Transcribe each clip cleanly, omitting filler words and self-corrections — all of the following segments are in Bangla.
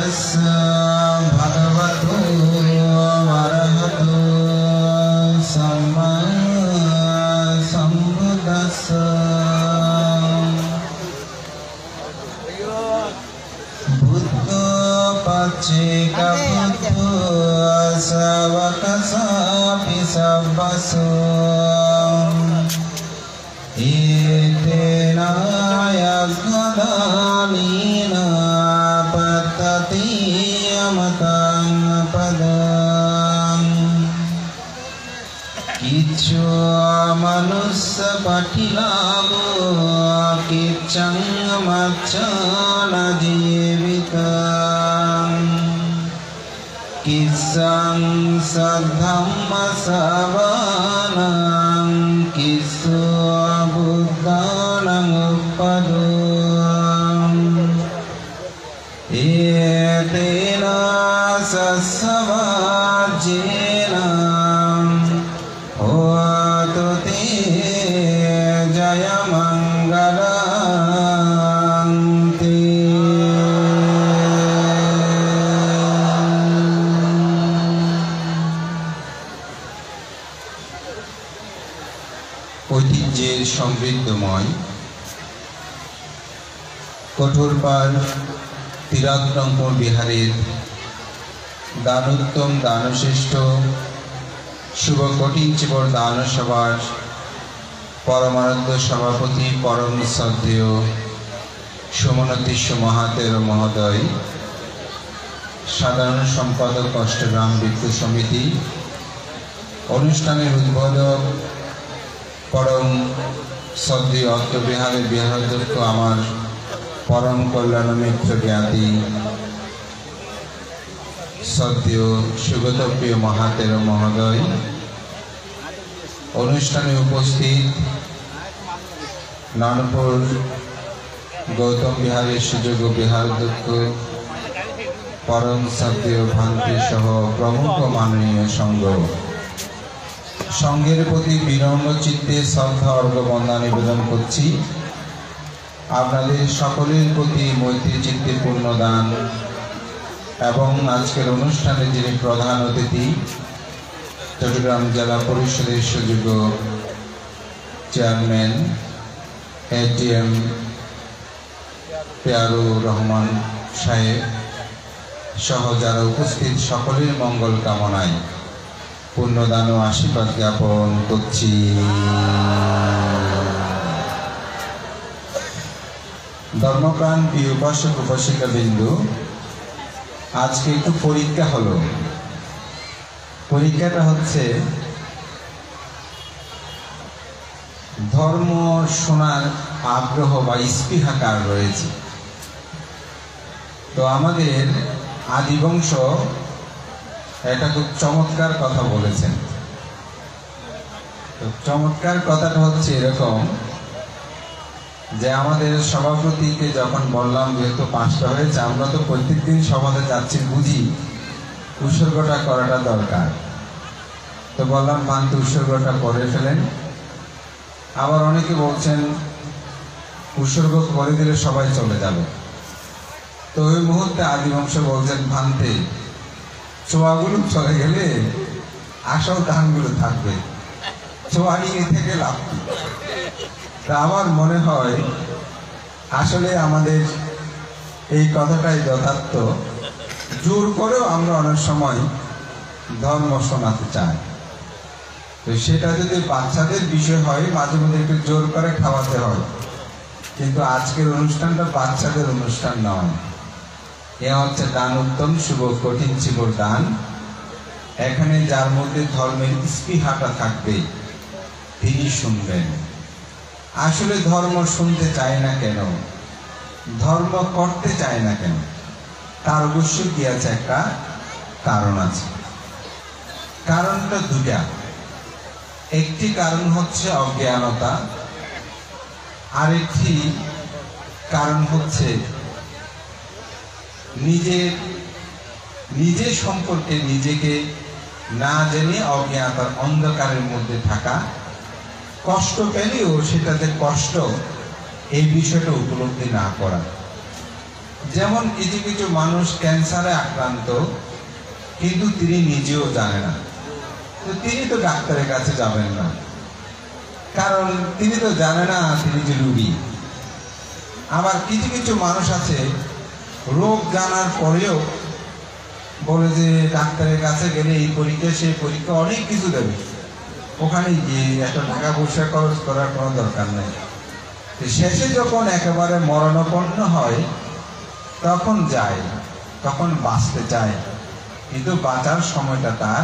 तस्य भगवतो वरहतो सम्मा सम्बुद्धस्य बुद्धो पच्चेका बुद्धो सवकसापि सब्बसो एतेन यज्ञदानेन पतति यमतं पदम् किच्छु मनुष्य पठिलाभो किच्चं मच्चन जीवितम् किस्सं सद्धम्म सवनं किस्सु बुद्धानं उपदम् एतेन सस्सवाज्येन होतु ते जयमङ्गलं ते। ঐতিহ্যের সমৃদ্ধময় কঠোরপাড় তিরাত্তঙ্কর বিহারের দানোত্তম দানশ্রেষ্ঠ শুভ কঠিন চিবর দানসভার পরমানন্দ সভাপতি পরম শ্রদ্ধেয় সুমনতীশ মহাতের মহোদয়, সাধারণ সম্পাদক অষ্টগ্রাম বিক্ষু সমিতি, অনুষ্ঠানের উদ্বোধক পরম শ্রদ্ধেয় অত্তবিহারের বিহারাধ্যক্ষ আমার পরম কল্যাণ মিত্র জ্ঞাতি শ্রদ্ধেয় সুগতপ্রিয় মহাতের মহোদয়, অনুষ্ঠানে উপস্থিত নানপুর গৌতম বিহারের সুযোগ্য বিহারাধ্যক্ষ পরম শ্রদ্ধেয় ভান্তি সহ প্রমুখ মাননীয় সংঘ, সংঘের প্রতি বিনম্র চিত্তে শ্রদ্ধা অর্ঘ্য বন্দনা নিবেদন করছি। আপনাদের সকলের প্রতি মৈত্রী চিত্তে পূর্ণদান এবং আজকের অনুষ্ঠানে যিনি প্রধান অতিথি চট্টগ্রাম জেলা পরিষদের সুযোগ্য চেয়ারম্যান এটিএম পেয়ারুর রহমান সাহেব সহ যারা উপস্থিত সকলের মঙ্গল কামনায় পুণ্যদান ও আশীর্বাদ জ্ঞাপন করছি। ধর্মপ্রাণ প্রিয় উপাসক উপাসিকা বিন্দু, আজকে একটু পরীক্ষা হলো। পরীক্ষাটা হচ্ছে ধর্ম শোনার আগ্রহ বা স্পৃহা কার রয়েছে। তো আমাদের আদিবংশ এটা খুব চমৎকার কথা বলেছেন। তো চমৎকার কথাটা হচ্ছে এরকম যে আমাদের সভাপতিকে যখন বললাম যেহেতু 5টা হয়েছে, আমরা তো প্রত্যেকদিন সভাতে যাচ্ছি, বুঝি উৎসর্গটা করাটা দরকার। তো বললাম ভান্তি উৎসর্গটা করে ফেলেন। আবার অনেকে বলছেন উৎসর্গ করে দিলে সবাই চলে যাবে। তো ওই মুহূর্তে আদিবংশ বলছেন ভান্তে ছোয়াগুলো চলে গেলে আসল ধানগুলো থাকবে, ছোয়া নিয়ে থেকে লাভ। তা আমার মনে হয় আসলে আমাদের এই কথাটাই যথার্থ। জোর করেও আমরা অনেক সময় ধর্ম শোনাতে চাই। তো সেটা যদি বাচ্চাদের বিষয় হয়, মাঝে মধ্যে একটু জোর করে খাওয়াতে হয়, কিন্তু আজকের অনুষ্ঠানটা বাচ্চাদের অনুষ্ঠান নয়। এ হচ্ছে দান উত্তম শুভ কঠিন চিবর দান। এখানে যার মধ্যে ধর্মের স্পৃহাটা থাকবে তিনি শুনবেন। আসলে ধর্ম শুনতে চায় না কেন, ধর্ম করতে চায় না কেন, তার অবশ্যই কি আছে, একটা কারণ আছে। কারণটা দুটা। একটি কারণ হচ্ছে অজ্ঞানতা, আরেকটি কারণ হচ্ছে নিজের সম্পর্কে নিজেকে না জেনে অজ্ঞানতার অন্ধকারের মধ্যে থাকা, কষ্ট পেলেও সেটাতে কষ্ট এই বিষয়টা উপলব্ধি না করা। যেমন কিছু কিছু মানুষ ক্যান্সারে আক্রান্ত, কিন্তু তিনি নিজেও জানে না, তো তিনি তো ডাক্তারের কাছে যাবেন না, কারণ তিনি তো জানে না তিনি যে রোগী। আবার কিছু কিছু মানুষ আছে রোগ জানার পরেও বলে যে ডাক্তারের কাছে গেলে এই পরীক্ষা সেই পরীক্ষা অনেক কিছু দেবে, ওখানে গিয়ে এত টাকা পয়সা খরচ করার কোনো দরকার নেই। শেষে যখন একেবারে মরণাপন্ন হয় তখন যায়, তখন বাঁচতে চায়, কিন্তু বাঁচার সময়টা তার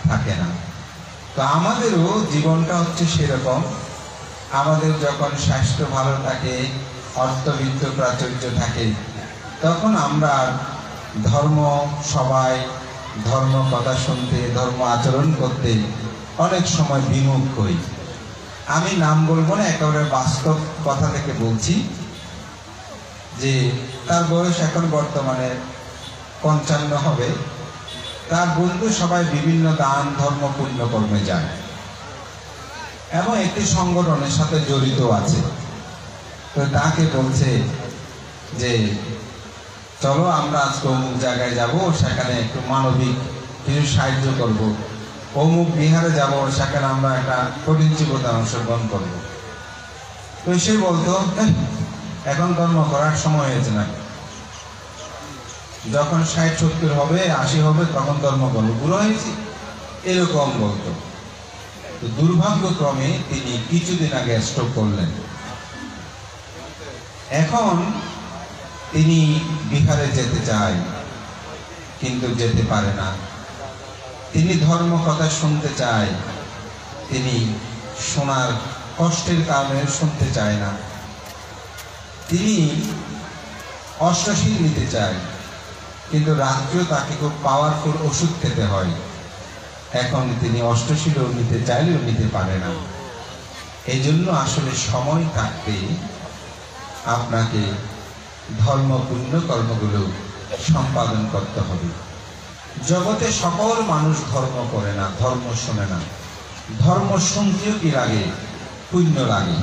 থাকে না। তো আমাদেরও জীবনটা হচ্ছে সেরকম। আমাদের যখন স্বাস্থ্য ভালো থাকে, অর্থবিত্ত প্রাচুর্য থাকে, তখন আমরা ধর্ম সবাই ধর্ম কথা শুনতে, ধর্ম আচরণ করতে অনেক সময় বিমুখ হই। আমি নাম বলবো না, একেবারে বাস্তব কথা থেকে বলছি যে তার বয়স এখন বর্তমানে 55 হবে। তার বন্ধু সবাই বিভিন্ন দান ধর্ম পুণ্য কর্মে যায় এবং একটি সংগঠনের সাথে জড়িত আছে। তো তাকে বলছে যে চলো আমরা আজকে অমুক জায়গায় যাব, সেখানে একটু মানবিক কিছু সাহায্য করব, অমুক বিহারে যাব, সেখানে আমরা একটা কঠিন জীবনে অংশগ্রহণ করব। তো সে বলতো এখন ধর্ম করার সময় হয়েছে না, যখন 60-70 হবে, 80 হবে, তখন ধর্ম করবো, বুড়ো হয়েছি, এরকম বলতো। তো দুর্ভাগ্যক্রমে তিনি কিছুদিন আগে স্ট্রোক করলেন। এখন তিনি বিহারে যেতে চায় কিন্তু যেতে পারে না। তিনি ধর্ম কথা শুনতে চায়, তিনি শোনার কষ্টের কারণে শুনতে চায় না। তিনি অষ্টশীল নিতে চায়, কিন্তু রাত্রেও তাকে খুব পাওয়ারফুল ওষুধ খেতে হয়। এখন তিনি অষ্টশীলও নিতে চাইলেও নিতে পারে না। এই জন্য আসলে সময় থাকতে আপনাকে ধর্ম পুণ্য কর্মগুলো সম্পাদন করতে হবে। জগতে সকল মানুষ ধর্ম করে না, ধর্ম শোনে না। ধর্ম শুনতেও কি লাগে? পুণ্য লাগে।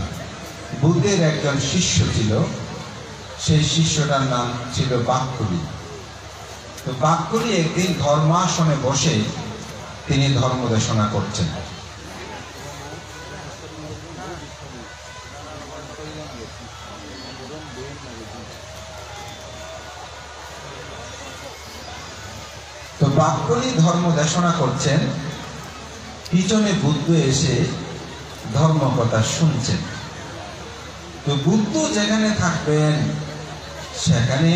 বুদ্ধের একজন শিষ্য ছিল, সেই শিষ্যটার নাম ছিল বাক্কুলি। তো বাক্কুলি একদিন ধর্মাসনে বসে তিনি ধর্ম দেশনা করছেন। তো বাক্কুলি ধর্ম দেশনা করছেন, পিছনে বুদ্ধ এসে ধর্ম কথা শুনছেন। তো বুদ্ধ যেখানে থাকবেন সেখানে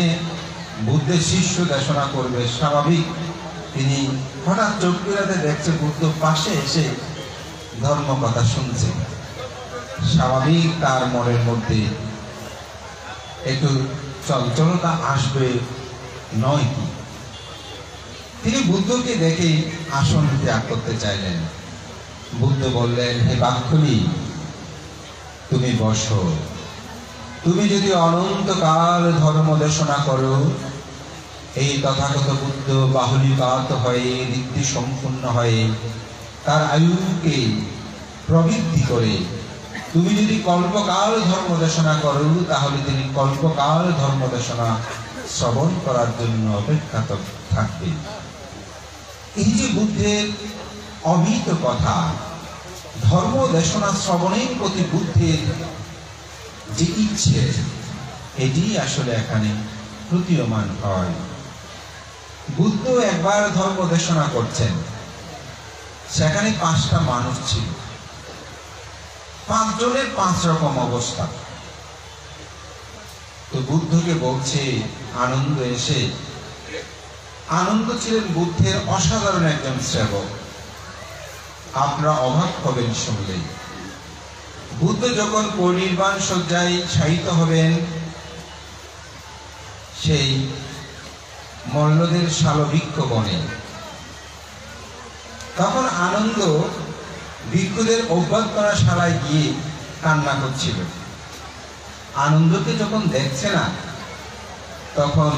বুদ্ধের শিষ্য দেশনা করবে, স্বাভাবিক। তিনি হঠাৎ চোখ ফেরাতে দেখছে বুদ্ধ পাশে এসে ধর্ম কথা শুনছে। স্বাভাবিক তার মনের মধ্যে একটু চঞ্চলতা আসবে নয় কি? তিনি বুদ্ধকে দেখে আসন ত্যাগ করতে চাইলেন। বুদ্ধ বললেন, হে বাক্কুলি, তুমি বসো। তুমি যদি অনন্তকাল ধর্ম দেশনা করো, এই তথাগত বুদ্ধ বাহুলীপাত হয়ে ঋদ্ধি সম্পূর্ণ হয়ে তার আয়ুকে প্রবৃদ্ধি করে তুমি যদি কল্পকাল ধর্ম দেশনা করো, তাহলে তিনি কল্পকাল ধর্ম দেশনা শ্রবণ করার জন্য অপেক্ষা থাকবে। এই যে বুদ্ধের অমিত কথা, ধর্ম দেশনা শ্রবণের প্রতি বুদ্ধের যে ইচ্ছে, এটি আসলে এখানে প্রতীয়মান হয়। বুদ্ধ একবার ধর্ম দেশনা করছেন, সেখানে 5টা মানুষ ছিল, 5 জনের 5 রকম অবস্থা। তো বুদ্ধকে বলছে আনন্দ এসে, আনন্দ ছিলেন বুদ্ধের অসাধারণ একজন সেবক, আপনারা অবাক হবেন শুনলেই। বুদ্ধ যখন পরিনির্বাণ শয্যায় শায়িত হবেন, সেই মল্লদের শালবৃক্ষ বনে, তখন আনন্দ ভিক্ষুদের অভ্যর্থনা শালায় গিয়ে কান্না করছিল। আনন্দকে যখন দেখছে না, তখন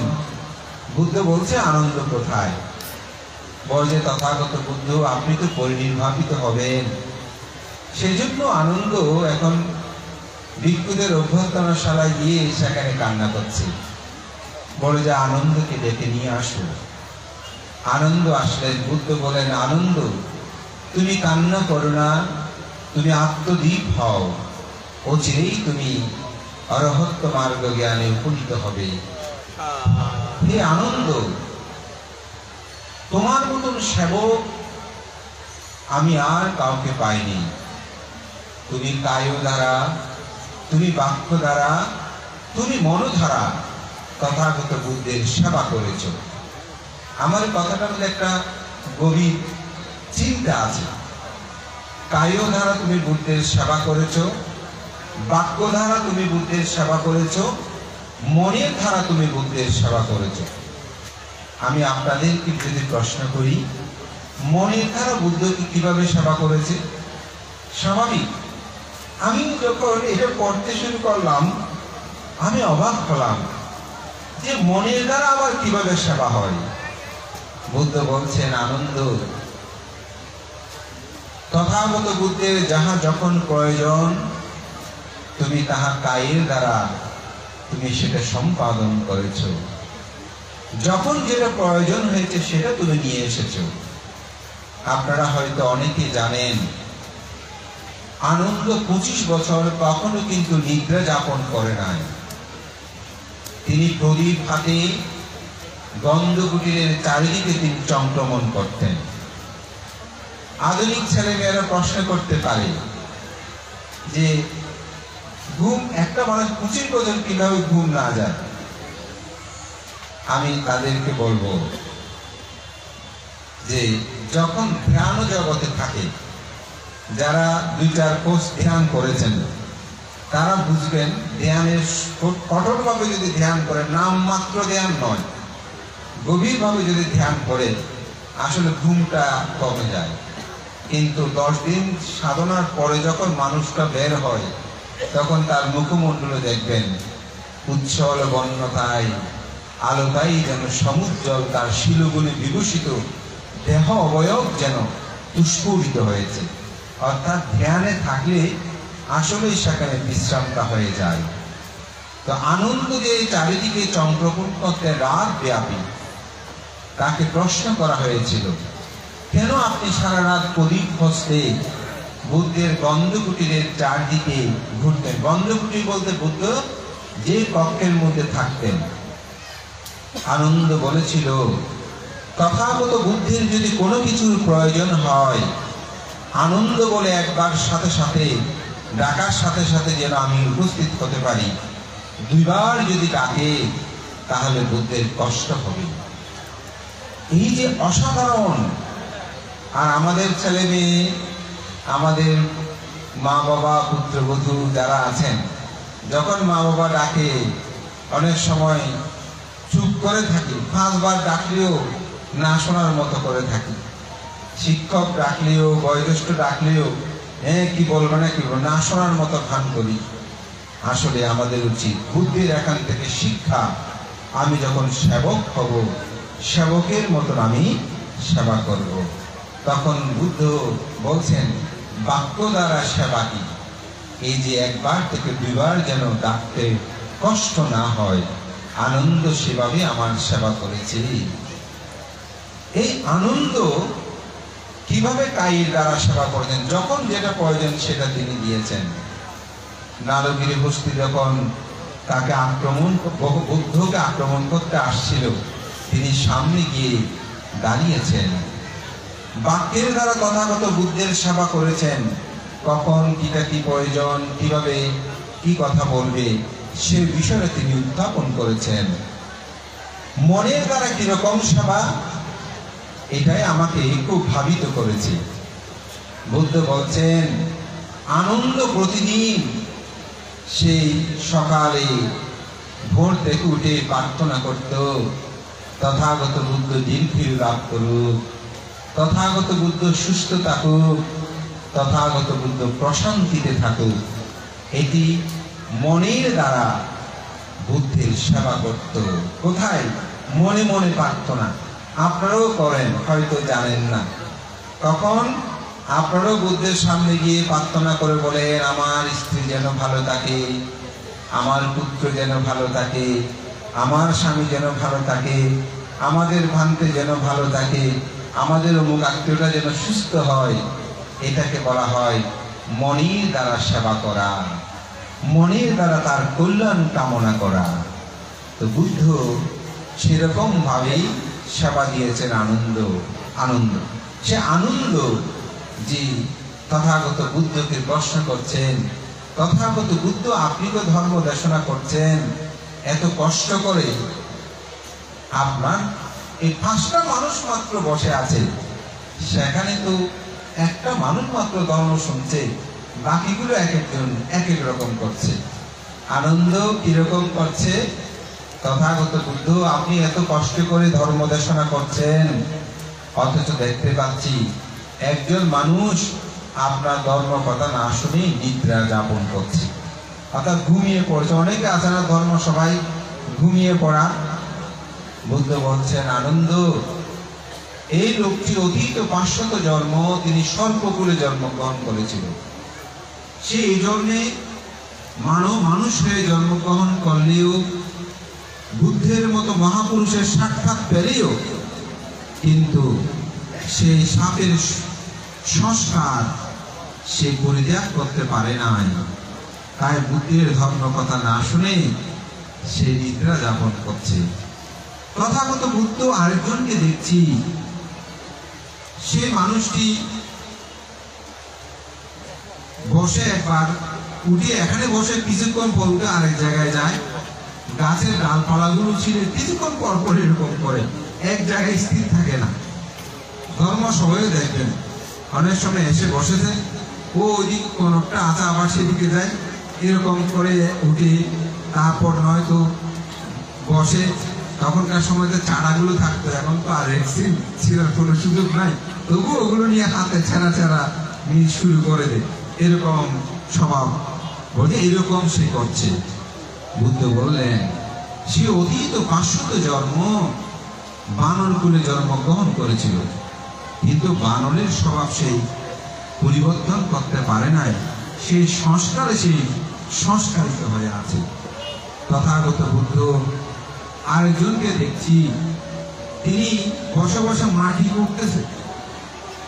বুদ্ধ বলছে, আনন্দ কোথায়? বলছে, তথাগত বুদ্ধ, আপনি তো পরিনির্বাপিত হবেন, সেই জন্য আনন্দ এখন ভিক্ষুদের অভ্যর্থনা শালায় গিয়ে সেখানে কান্না করছে। বলে যে আনন্দকে ডেকে নিয়ে আসো। আনন্দ আসলেন। বুদ্ধ বলেন, আনন্দ তুমি কান্না করো না, তুমি আত্মদীপ হও, অচিরেই তুমি অরহত্ত মার্গ জ্ঞানে উপনীত হবে। হে আনন্দ, তোমার মতন সেবক আমি আর কাউকে পাইনি। তুমি কায় দ্বারা, তুমি বাক্য দ্বারা, তুমি মন দ্বারা তথাগত বুদ্ধের সেবা করেছ। আমার কথাটার মধ্যে একটা গভীর চিন্তা আছে। কায় দ্বারা তুমি বুদ্ধের সেবা করেছ, বাক্য দ্বারা তুমি বুদ্ধের সেবা করেছ, মনের দ্বারা তুমি বুদ্ধের সেবা করেছ। আমি আপনাদেরকে যদি প্রশ্ন করি, মনের দ্বারা বুদ্ধকে কিভাবে সেবা করেছে? স্বাভাবিক, আমি যখন এটা পড়তে শুরু করলাম আমি অবাক হলাম যে মনের দ্বারা আবার কিভাবে সেবা হয়। বুদ্ধ বলছেন, আনন্দ তথাগত বুদ্ধের যাহা যখন প্রয়োজন তুমি তাহা কায়ের দ্বারা তুমি সেটা সম্পাদন করেছ। যখন যেটা প্রয়োজন হয়েছে সেটা তুমি নিয়ে এসেছ। আপনারা হয়তো অনেকে জানেন, আনন্দ 25 বছর কখনো কিন্তু নিদ্রা যাপন করে নাই। তিনি প্রদীপ হাতে গন্ধকুটিরের চারিদিকে তিনি চংক্রমণ করতেন। আধুনিক ছেলেমেয়েরা প্রশ্ন করতে পারে যে ঘুম, একটা মানুষ 25 বছর কিভাবে ঘুম না যায়? আমি তাদেরকে বলবো যে যখন ধ্যান জগতে থাকে, যারা 2-4 কোর্স ধ্যান করেছেন তারা বুঝবেন, ধ্যানের কঠোরভাবে যদি ধ্যান করে, নামমাত্র ধ্যান নয়, গভীরভাবে যদি ধ্যান করে আসলে ঘুমটা কমে যায়। কিন্তু 10 দিন সাধনার পরে যখন মানুষটা বের হয় তখন তার মুখমণ্ডলে দেখবেন উচ্ছল বর্ণতায় আলোকাই যেন সমুজ্জ্বল, তার শিলগুলি বিভূষিত, দেহ অবয়ব যেন পুষ্পরিত হয়েছে। অর্থাৎ ধ্যানে থাকলে আসলেই সেখানে বিশ্রামটা হয়ে যায়। তো আনন্দ যে চারিদিকে চক্রকূট করতে রাত ব্যাপী, তাকে প্রশ্ন করা হয়েছিল, কেন আপনি সারা রাত প্রদীপ হস্তে বুদ্ধের গন্ধকুটিরের চারদিকে ঘুরতেন? গন্ধকুটির বলতে বুদ্ধ যে কক্ষের মধ্যে থাকতেন। আনন্দ বলেছিল, তথাগত বুদ্ধের যদি কোনো কিছুর প্রয়োজন হয়, আনন্দ বলে একবার সাথে সাথে ডাকার সাথে সাথে যেন আমি উপস্থিত হতে পারি। 2 বার যদি ডাকে তাহলে বুদ্ধের কষ্ট হবে। এই যে অসাধারণ। আর আমাদের ছেলে মেয়ে, আমাদের মা বাবা, পুত্রবধূ যারা আছেন, যখন মা বাবা ডাকে অনেক সময় চুপ করে থাকি, 5 বার ডাকলেও না শোনার মতো করে থাকি। শিক্ষক ডাকলেও, বয়োজ্যেষ্ঠ ডাকলেও কি বলবো না কি বলবো, না শোনার মতো ভান করি। আসলে আমাদের উচিত বুদ্ধির এখান থেকে শিক্ষা, আমি যখন সেবক হব সেবকের মতন আমি সেবা করব। তখন বুদ্ধ বলছেন, বাক্য দ্বারা সেবা কি? এই যে 1 বার থেকে 2 বার যেন ডাকতে কষ্ট না হয়, আনন্দ সেভাবে আমার সেবা করেছে। এই আনন্দ কিভাবে কায়ের দ্বারা সেবা করেছেন? যখন যেটা প্রয়োজন সেটা তিনি দিয়েছেন। নারগিরি বস্তি যখন তাকে বুদ্ধকে আক্রমণ করতে আসছিল, তিনি সামনে গিয়ে দাঁড়িয়েছেন। বাক্যের দ্বারা তথাগত বুদ্ধের সেবা করেছেন। কখন কিটা কি প্রয়োজন, কিভাবে কি কথা বলবে সে বিষয়ে তিনি উত্থাপন করেছেন। মনের দ্বারা কিরকম সেবা, এটাই আমাকে খুব ভাবিত করেছে। বুদ্ধ বলছেন, আনন্দ প্রতিদিন সেই সকালে ভোর থেকে উঠে প্রার্থনা করত, তথাগত বুদ্ধ দীর্ঘায়ু লাভ করুক, তথাগত বুদ্ধ সুস্থ থাকুক, তথাগত বুদ্ধ প্রশান্তিতে থাকুক। এটি মনের দ্বারা বুদ্ধের সেবা করত। কোথায়? মনে মনে প্রার্থনা। আপনারাও করেন, হয়তো জানেন না। কখন? আপনারাও বুদ্ধের সামনে গিয়ে প্রার্থনা করে বলেন, আমার স্ত্রী যেন ভালো থাকে, আমার পুত্র যেন ভালো থাকে, আমার স্বামী যেন ভালো থাকে, আমাদের ভান্তে যেন ভালো থাকে, আমাদের অমুক আত্মীয়টা যেন সুস্থ হয়, এটাকে বলা হয় মনের দ্বারা সেবা করা, মনের দ্বারা তার কল্যাণ কামনা করা। তো বুদ্ধ সেরকম ভাবেই সেবা দিয়েছেন আনন্দ। সে আনন্দ যে তথাগত বুদ্ধকে প্রশ্ন করছেন, তথাগত বুদ্ধ আপনি তো ধর্ম দেশনা করছেন, এত কষ্ট করে আপনার এই 5টা মানুষ মাত্র বসে আছে, সেখানে তো একটা মানুষ মাত্র ধর্ম শুনছে, বাকিগুলো এক একজন এক এক রকম করছে। আনন্দ কিরকম করছে? তথাগত বুদ্ধ আপনি এত কষ্ট করে ধর্ম দেশনা করছেন, অথচ দেখতে পাচ্ছি একজন মানুষ আপনার ধর্ম কথা না শুনে নিদ্রা যাপন করছে, অর্থাৎ ঘুমিয়ে পড়ছে। অনেকে আছে না ধর্ম সবাই ঘুমিয়ে পড়া। বুদ্ধ বলছেন আনন্দ, এই লোকটি অতীত 500 জন্ম তিনি স্বল্পকুলে জন্মগ্রহণ করেছিল। সে এই জন্যে মানুষ হয়ে জন্মগ্রহণ করলেও, বুদ্ধের মতো মহাপুরুষের সাক্ষাৎ পেলেও কিন্তু সেই সাপের সংস্কার সে পরিত্যাগ করতে পারে নাই। তাই বুদ্ধের ধর্ম কথা না শুনে সে নিদ্রা যাপন করছে। তথাগত বুদ্ধ আরেকজনকে দেখছি, সে মানুষটি বসে একবার উঠে এখানে বসে কিছুক্ষণ পর উঠে আরেক জায়গায় যায়, গাছের ডালপালাগুলো ছিঁড়ে কিছুক্ষণ পর পর এরকম করে এক জায়গায় স্থির থাকে না। ধর্ম সবাই দেখবেন অনেক সময় এসে বসেছে, ও ওইদিকে কোন একটা আছে আবার সেদিকে যায়, এরকম করে উঠে তারপর নয়তো বসে। তখনকার সময় তো চারাগুলো থাকতো, এখন তো আর রেক্সিন ছিঁড়ার কোনো সুযোগ নাই, তবু ওগুলো নিয়ে হাতে ছেঁড়া শুরু করে দেয়, এরকম স্বভাব। বলে এরকম সে করছে। বুদ্ধ বললেন সে অতীত 500 জন্ম বানর কুলে জন্মগ্রহণ করেছিল, কিন্তু বানরের স্বভাব সেই পরিবর্তন করতে পারে নাই, সেই সংস্কারে সেই সংস্কারিত হয়ে আছে। তথাগত বুদ্ধ আরেকজনকে দেখছি, তিনি বসে বসে মাটি করতেছে।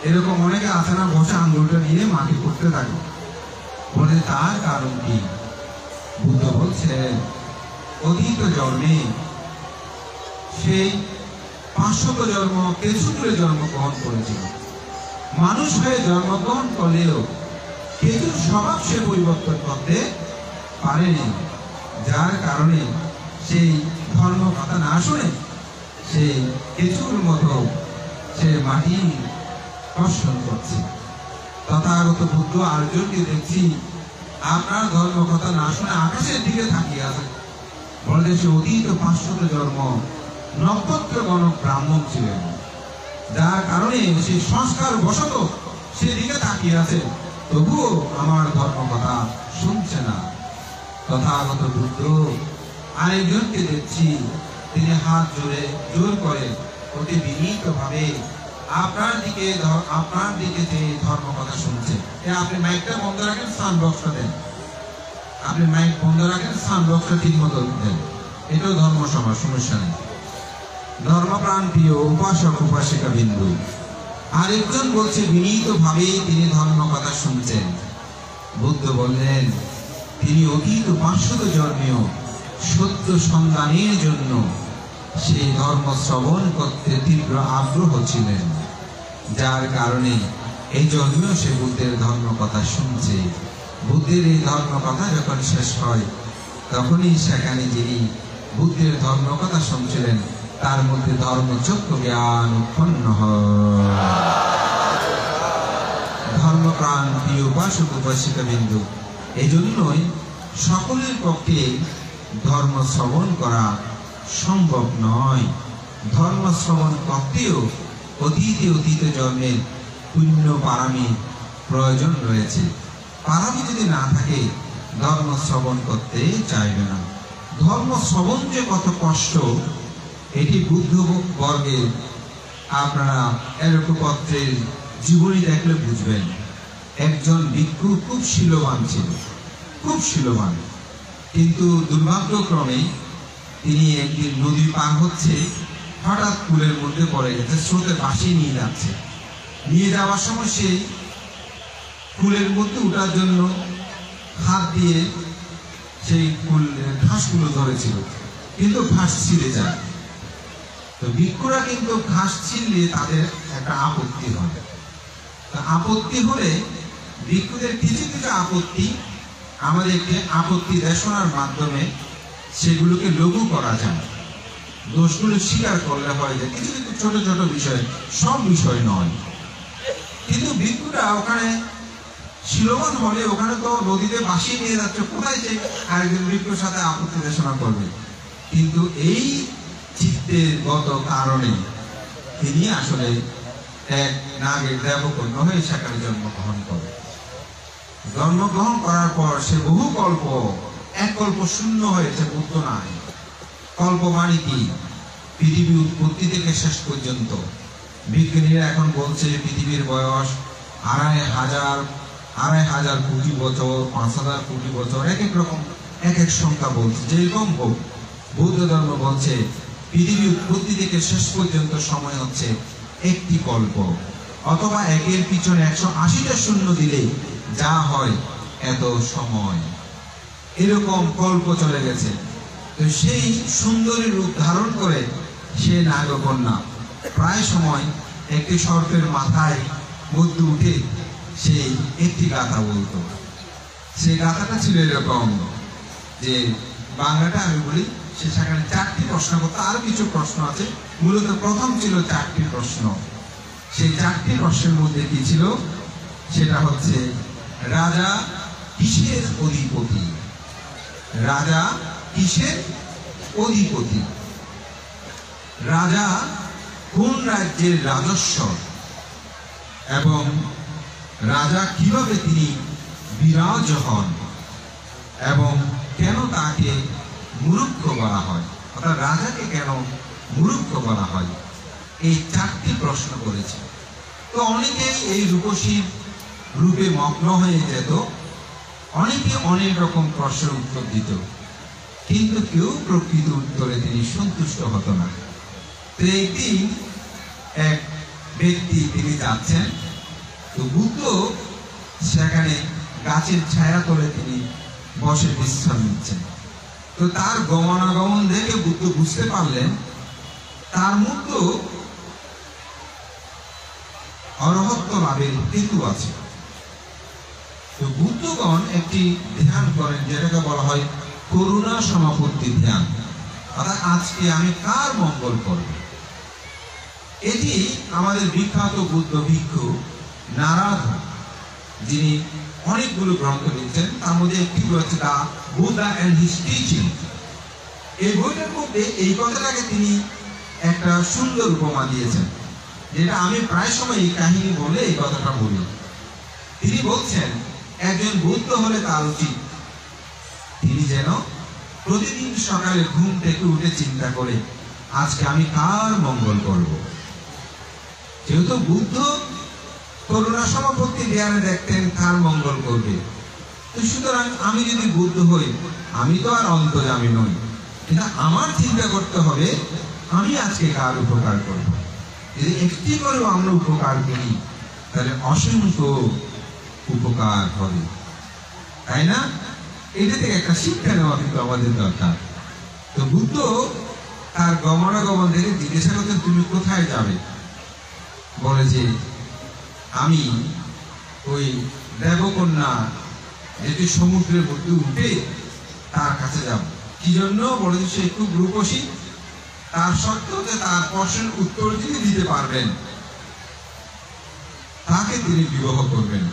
এরকম অনেকে আছে না, বসে আঙ্গুলটা নিয়ে মাটি করতে থাকে। বলে তার কারণ কি? বুদ্ধ বলছেন অতীত জন্মে সেই 500 জন্ম কেঁচুকুলে জন্মগ্রহণ করেছিল। মানুষ হয়ে জন্মগ্রহণ করলেও কেঁচুর স্বভাব সে পরিবর্তন করতে পারেনি, যার কারণে সেই ধর্ম কথা না শুনে সেই কেঁচুর মতো সে মাটি কর্ষণ করছে। তথাগত বুদ্ধ আরেকজনকে দেখছি, আপনার ধর্ম কথা না শুনে আকাশের দিকে তাকিয়ে আছে। বলে সে অতীত 500 জন্ম নক্ষত্র গণক ব্রাহ্মণ ছিলেন, যার কারণে সেই সংস্কার বশত সেদিকে তাকিয়ে আছে, তবুও আমার ধর্ম কথা শুনছে না। তথাগত বুদ্ধ আরেকজনকে দেখছি, তিনি হাত জোর করে অতি বিনীত ভাবে আপনার দিকে যে ধর্ম কথা শুনছে। আপনি মাইকটা বন্ধ রাখেন, সাউন্ড বক্সটা দেন, আপনি মাইক বন্ধ রাখেন, সাউন্ড বক্সটা ঠিক মতো দেন, এটাও ধর্ম সভা, সমস্যা নেই। ধর্মপ্রাণ প্রিয় উপাসক উপাসিকা বিন্দু, আরেকজন বলছে বিনীত ভাবে তিনি ধর্ম কথা শুনছেন। বুদ্ধ বললেন তিনি অতীত 500 জন্মেও সত্য সন্ধানের জন্য সেই ধর্ম শ্রবণ করতে তীব্র আগ্রহ ছিলেন, যার কারণে এই জন্মেও সে বুদ্ধের ধর্ম কথা শুনছে। বুদ্ধের এই ধর্ম কথা যখন শেষ হয়, তখনই সেখানে যিনি বুদ্ধের ধর্ম কথা শুনছিলেন তার মধ্যে ধর্মচক্ষু জ্ঞান উৎপন্ন হয়। ধর্মপ্রাণ প্রিয় উপাসক উপাসিকা বিন্দু, এই জন্যই সকলের পক্ষে ধর্ম শ্রবণ করা সম্ভব নয়। ধর্ম শ্রবণ করতেও অতীত জন্মের পুণ্য পারামি প্রয়োজন রয়েছে। পারামি যদি না থাকে ধর্ম শ্রবণ করতে চাইবে না। ধর্ম শ্রবণ যে কত কষ্ট, এটি বুদ্ধ বর্গের আপনারা এরকপত্রের জীবনী দেখলে বুঝবেন। একজন ভিক্ষু খুব শীলবান ছিল, খুব শীলবান, কিন্তু দুর্ভাগ্যক্রমে তিনি একদিন নদী পার হচ্ছে, হঠাৎ কুলের মধ্যে পড়ে গেছে, স্রোতে ভাসিয়ে নিয়ে যাচ্ছে। নিয়ে যাওয়ার সময় সেই কুলের মধ্যে উঠার জন্য হাত দিয়ে সেই ঘাসগুলো ধরেছিল, কিন্তু ঘাস ছিঁড়ে যায়। তো ভিক্ষুরা কিন্তু ঘাস ছিঁড়লে তাদের একটা আপত্তি হয়। আপত্তি হলে ভিক্ষুদের কিছু কিছু আপত্তি আমাদেরকে আপত্তি দেশনার মাধ্যমে সেগুলোকে লঘু করা যায়, দোষগুলো স্বীকার করলে হয় যে কিছু কিছু ছোট ছোট বিষয়, সব বিষয় নয়। কিন্তু ভিক্ষুরা ওখানে শিলবান হলে ওখানে তো নদীতে ভাসিয়ে নিয়ে যাচ্ছে, কোথায় যে আরেকজন ভিক্ষুর সাথে আপত্তি দেশনা করবে? কিন্তু এই চিত্তের গত কারণে তিনি আসলে এক নাগের দেবকন্যা হয়ে সেখানে জন্মগ্রহণ করে। জন্মগ্রহণ করার পর সে বহু কল্প, এক কল্প শূন্য হয়েছে, বুদ্ধ নাই। কল্প মানে কি? পৃথিবী উৎপত্তি থেকে শেষ পর্যন্ত। বিজ্ঞানীরা এখন বলছে পৃথিবীর বয়স ২,৫০০ কোটি বছর, ৫,০০০ কোটি বছর, এক এক রকম এক এক সংখ্যা বলছে। যেরকম হোক, বৌদ্ধ ধর্ম বলছে পৃথিবী উৎপত্তি থেকে শেষ পর্যন্ত সময় হচ্ছে একটি কল্প, অথবা একের পিছনে ১৮০টা শূন্য দিলে যা হয় এত সময়, এরকম কল্প চলে গেছে। তো সেই সুন্দরী রূপ ধারণ করে সে নাগকন্যা প্রায় সময় একটি সর্পের মাথায় মধ্যে উঠে সেই একটি গাথা বলতো। সেই গাথাটা ছিল এরকম যে, বাংলাটা আমি বলি, সে সেখানে 4টি প্রশ্ন করতো, আরো কিছু প্রশ্ন আছে, মূলত প্রথম ছিল 4টি প্রশ্ন। সেই 4টি প্রশ্নের মধ্যে কি ছিল? সেটা হচ্ছে, রাজা কিসের অধিপতি? রাজা কিসের অধিপতি? রাজা কোন রাজ্যের রাজস্ব? এবং রাজা কিভাবে তিনি বিরাজ হন? এবং কেন তাকে মূর্খ বলা হয়, অর্থাৎ রাজাকে কেন মূর্খ বলা হয়? এই 4টি প্রশ্ন করেছে। তো অনেকেই এই রূপসীর রূপে মগ্ন হয়ে যেত, অনেকে অনেক রকম প্রশ্নের উত্তর দিত, কিন্তু কেউ প্রকৃত উত্তরে তিনি সন্তুষ্ট হতো না। তো একদিন এক ব্যক্তি তিনি যাচ্ছেন, তো বুদ্ধ সেখানে গাছের ছায়া তলে তিনি বসে বিশ্রাম নিচ্ছেন। তো তার গমনাগমন দেখে বুদ্ধ বুঝতে পারলেন তার মধ্যে অরহত্ব লাভের হেতু আছে। তো বুদ্ধগণ একটি ধ্যান করেন, যেটাকে বলা হয় করুণা সমাপত্তি ধ্যান, অর্থাৎ আজকে আমি কার মঙ্গল করব। এটি আমাদের বিখ্যাত বুদ্ধ ভিক্ষু নারদ, যিনি অনেকগুলো গ্রন্থ লিখছেন, তার মধ্যে একটি হচ্ছে the Buddha and his teaching. এই বইটার মধ্যে এই কথাটাকে তিনি একটা সুন্দর উপমা দিয়েছেন, যেটা আমি প্রায় সময় এই কাহিনী বলে এই কথাটা বলি। তিনি বলছেন, একজন বুদ্ধ হলে তার উচিত তিনি যেন প্রতিদিন সকালে ঘুম থেকে উঠে চিন্তা করে আজকে আমি কার মঙ্গল করব। যেহেতু বুদ্ধ করুণা সমাপত্তি ধ্যানে দেখতেন কার মঙ্গল করবে, তো সুতরাং আমি যদি বুদ্ধ হই, আমি তো আর অন্তর্যামী নই, কিন্তু আমার চিন্তা করতে হবে আমি আজকে কার উপকার করব। যদি একটি করেও আমরা উপকার করি তাহলে অসংখ্য উপকার হবে, তাই না? এটা থেকে একটা শিক্ষা নেওয়া কিন্তু আমাদের দরকার। তো বুদ্ধ তার গমনাগমন দেখে জিজ্ঞাসা করতেন, তুমি কোথায় যাবে? বলে যে আমি ওই দেবকন্যা যেটি সমুদ্রের মধ্যে উঠে তার কাছে যাব। কি জন্য? বলে যে সে খুব রূপসী, তার সত্ত্বেও যে তার প্রশ্নের উত্তর যিনি দিতে পারবেন তাকে তিনি বিবাহ করবেন।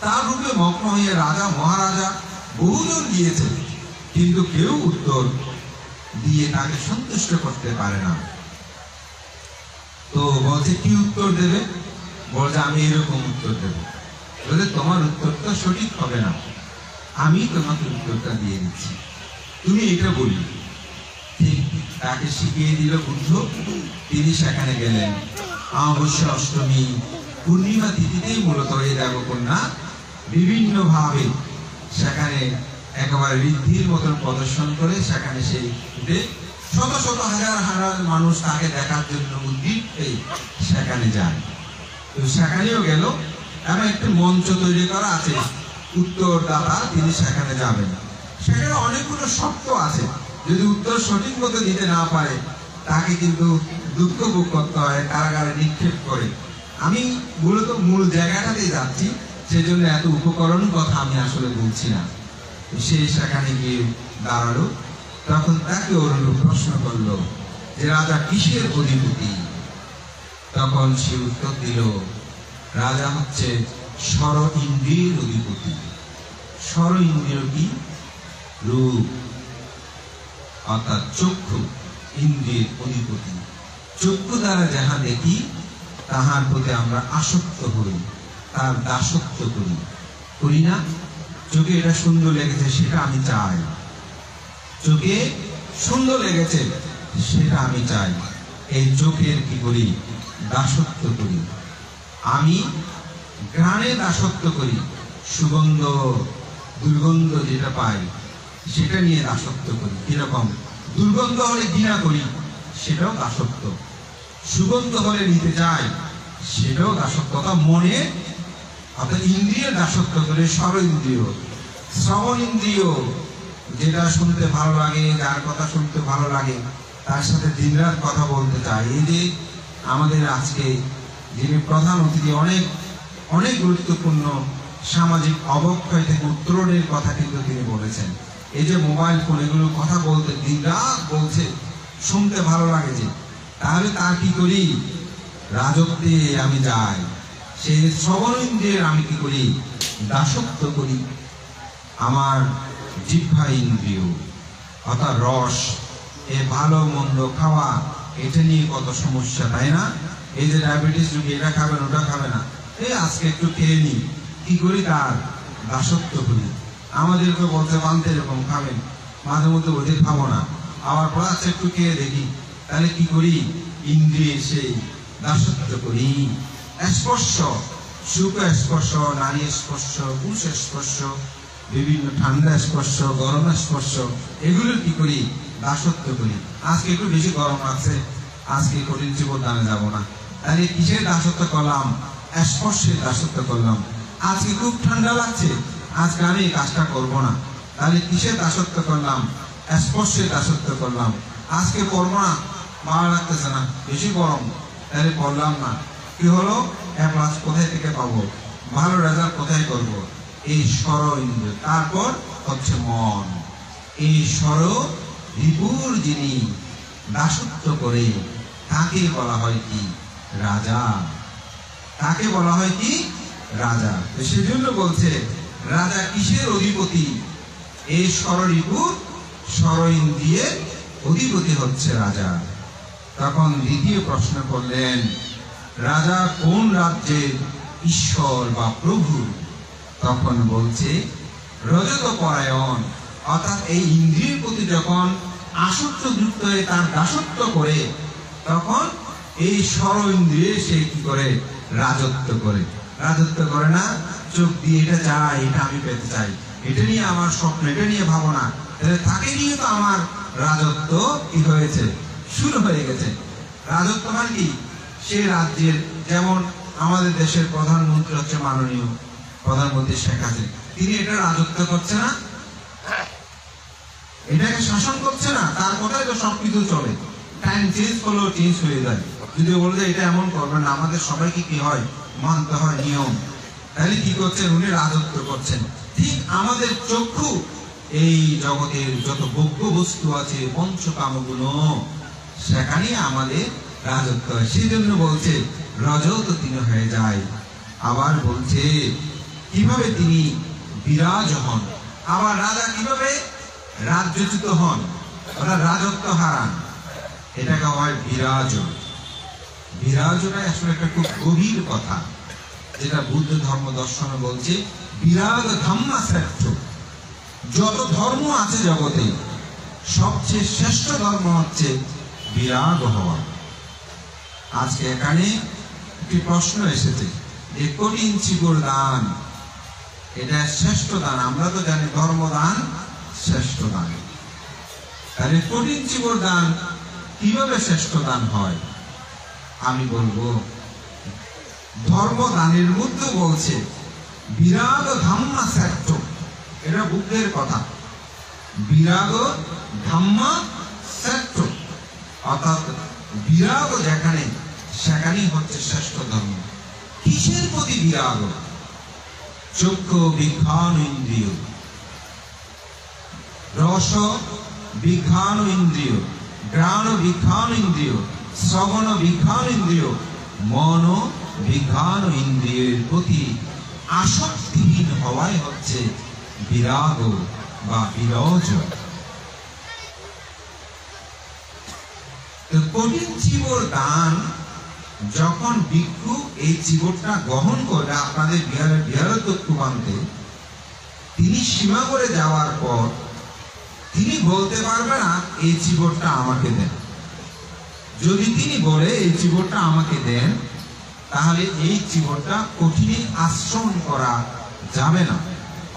তার রূপে মগ্ন হয়ে রাজা মহারাজা বহুজন গিয়েছে, কিন্তু কেউ উত্তর দিয়ে তাকে সন্তুষ্ট করতে পারে না। তো বলছে কি উত্তর দেবে? বলছে আমি এরকম উত্তর দেব। বলে তোমার উত্তরটা সঠিক হবে না, আমি তোমাকে উত্তরটা দিয়ে দিচ্ছি, তুমি এটা বলি। ঠিক তাকে শিখিয়ে দিল বুদ্ধ। তিনি সেখানে গেলেন। অমাবস্যা, অষ্টমী, পূর্ণিমা তিথিতেই মূলত এই দেবকন্যা বিভিন্ন ভাবে সেখানে একেবারে ঋদ্ধির মতন প্রদর্শন করে সেখানে সেই উঠে শত শত হাজার হাজার মানুষ তাকে দেখার জন্য উদ্দীপ্ত সেখানে যায়। তো সেখানেও গেল, এমন একটি মঞ্চ তৈরি করা আছে, উত্তরদাতা তিনি সেখানে যাবেন। সেখানে অনেকগুলো শর্ত আছে, যদি উত্তর সঠিক মতো দিতে না পারে তাকে কিন্তু দুঃখ ভোগ করতে হয়, কারাগারে নিক্ষেপ করে। আমি মূলত মূল জায়গাটাতেই যাচ্ছি, সেজন্য এত উপকরণ কথা আমি আসলে বলছি না। সে সেখানে গিয়ে দাঁড়ালো, তখন তাকে অনুরূপ প্রশ্ন করলো যে রাজা কিসের অধিপতি? তখন সে উত্তর দিল, রাজা হচ্ছে ষড় ইন্দ্রিয়ের অধিপতি। ষড় ইন্দ্রিয় কি? রূপ অর্থাৎ চক্ষু ইন্দ্রিয়ের অধিপতি। চক্ষু দ্বারা যাহা দেখি তাহার প্রতি আমরা আসক্ত হই, তার দাসত্ব করি না? চোখে এটা সুন্দর লেগেছে সেটা আমি চাই, চোখে সুন্দর লেগেছে সেটা আমি চাই, এই চোখের কি করি? দাসত্ব করি। আমি ঘ্রাণে দাসত্ব করি, সুগন্ধ দুর্গন্ধ যেটা পাই সেটা নিয়ে দাসত্ব করি। কিরকম? দুর্গন্ধ হলে ঘৃণা করি, সেটাও দাসত্ব। সুগন্ধ হলে নিতে চাই, সেটাও দাসত্ব। মনে অর্থাৎ ইন্দ্রিয় দাসত্ব করে। ষড় ইন্দ্রিয়, শ্রবণ ইন্দ্রিয় যেটা শুনতে ভালো লাগে, যার কথা শুনতে ভালো লাগে তার সাথে দিনরাত কথা বলতে চাই। এই যে আমাদের আজকে যিনি প্রধান অতিথি, অনেক অনেক গুরুত্বপূর্ণ সামাজিক অবক্ষয় থেকে উত্তরণের কথা কিন্তু তিনি বলেছেন। এই যে মোবাইল ফোন, এগুলো কথা বলতে দিনরাত বলছে, শুনতে ভালো লাগে যে, তাহলে তার কি করি? রাজত্বে আমি যাই, সেই শ্রবণ ইন্দ্রিয়ের আমি কি করি? দাসত্ব করি। আমার জিহ্বা ইন্দ্রিয় অর্থাৎ রস, এ ভালো মন্দ খাওয়া, এটা নিয়ে কত সমস্যা, তাই না? এই যে ডায়াবেটিস রোগী, এটা খাবে না ওটা খাবে না, এই আজকে একটু খেয়ে নি, কি করি? তার দাসত্ব করি। আমাদেরকে বলতে মানতে এরকম খাবেন, মাঝে মধ্যে ওদের খাবো না, আবার পর আজকে একটু খেয়ে দেখি, তাহলে কি করি? ইন্দ্রিয়ে সেই দাসত্ব করি। স্পর্শ, সুখ স্পর্শ, নারী স্পর্শ, পুরুষ স্পর্শ, বিভিন্ন ঠান্ডা স্পর্শ, গরম স্পর্শ, এগুলো কি করি? দাসত্ব করি। আজকে একটু বেশি গরম আছে, আজকে কঠিন জীবদানে যাব না, তাহলে কিসের দাসত্ব করলাম? স্পর্শের দাসত্ব করলাম। আজকে খুব ঠান্ডা লাগছে, আজকে আমি এই কাজটা করবো না, তাহলে কিসের দাসত্ব করলাম? স্পর্শের দাসত্ব করলাম। আজকে পড়বো না, ভালো লাগতেছে না, বেশি গরম, তাহলে পড়লাম না। কি হলো? এক ক্লাস কোথায় থেকে পাবো, ভালো রেজাল্ট কোথায় করব? এই ষড় ইন্দ্রিয়। তারপর হচ্ছে মন। এই ষড় রিপুর যিনি দাসত্ব করে তাকে বলা হয় কি? রাজা। তাকে বলা হয় কি? রাজা। সেজন্য বলছে রাজা কিসের অধিপতি? এই ষড় রিপুর, ষড় ইন্দ্রিয়ের অধিপতি হচ্ছে রাজা। তখন দ্বিতীয় প্রশ্ন করলেন, রাজা কোন রাজ্যের ঈশ্বর বা প্রভু? তখন বলছে রজত পরায়ণ, অর্থাৎ এই ইন্দ্রিয়ের প্রতি যখন আসক্ত যুক্ত হয়ে তার দাসত্ব করে, তখন এই ষড় ইন্দ্রিয়ে সে কি করে? রাজত্ব করে। রাজত্ব করে না? চোখ দিয়ে এটা চাই, এটা আমি পেতে চাই, এটা নিয়ে আমার স্বপ্ন, এটা নিয়ে ভাবনা, তাকে নিয়ে তো আমার রাজত্ব কি হয়েছে? শুরু হয়ে গেছে। রাজত্ব মানে কি? সে রাজ্যের, যেমন আমাদের দেশের প্রধানমন্ত্রী হচ্ছে মাননীয় প্রধানমন্ত্রী শেখ হাসিনা, তিনি এটা রাজত্ব করছে না, এটাকে শাসন করছে না, তার কথাই তো সবকিছু চলে। টাইম চেঞ্জ করলেও চেঞ্জ হয়ে যায়। যদি বলে যে এটা এমন করবেন না, আমাদের সবাইকে কি হয়? মানতে হয় নিয়ম, তাহলে কি করছেন? উনি রাজত্ব করছেন। ঠিক আমাদের চক্ষু, এই জগতের যত ভোগ্য বস্তু আছে, পঞ্চকামগুণ, সেখানে আমাদের রাজত্ব হয়। সেই জন্য বলছে রজত তিনি হয়ে যায়। আবার বলছে কিভাবে তিনি বিরাজ হন। আবার রাজা কিভাবে রাজ্যচ্যুত হন, অর্থাৎ রাজত্ব হারান, এটাকে হয় বিরাজ। বিরাজটাই আসলে একটা খুব গভীর কথা, যেটা বুদ্ধ ধর্ম দর্শনে বলছে বিরাগ ধাম্মা শ্রেষ্ঠ। যত ধর্ম আছে জগতে, সবচেয়ে শ্রেষ্ঠ ধর্ম হচ্ছে বিরাগ হওয়া। আজকে এখানে একটি প্রশ্ন এসেছে যে কঠিন চিবর দান, এটা শ্রেষ্ঠ দান। আমরা তো জানি ধর্মদান শ্রেষ্ঠ দান। তাহলে কঠিন চিবর দান কিভাবে শ্রেষ্ঠ দান হয়? আমি বলবো, ধর্মদানের মধ্যে বলছে বিরাগ ধাম্মা শ্রেষ্ঠ। এটা বুদ্ধের কথা। বিরাগ ধাম্মা শ্রেষ্ঠ, অর্থাৎ বিরাগ যেখানে সেখানেই হচ্ছে শ্রেষ্ঠ ধর্ম। কিসের প্রতি বিরাগ? চক্ষু বিজ্ঞান ইন্দ্রিয়, রস বিজ্ঞান ইন্দ্রিয়, ঘ্রাণ বিজ্ঞান ইন্দ্রিয়, শ্রবণ বিজ্ঞান ইন্দ্রিয়, মন বিজ্ঞান ইন্দ্রিয়ের প্রতি আসক্তিহীন হওয়াই হচ্ছে বিরাগ বা বিরজ। কঠিন চিবর দান যখন ভিক্ষু এই চিবরটা গ্রহণ করবে আপনাদের বিহারোদ্যক্ষ বানতে, তিনি সীমা করে যাওয়ার পর তিনি বলতে পারবে না এই চিবরটা আমাকে দেন। যদি তিনি বলে এই চিবরটা আমাকে দেন, তাহলে এই চিবরটা কঠিনে আশ্রমণ করা যাবে না,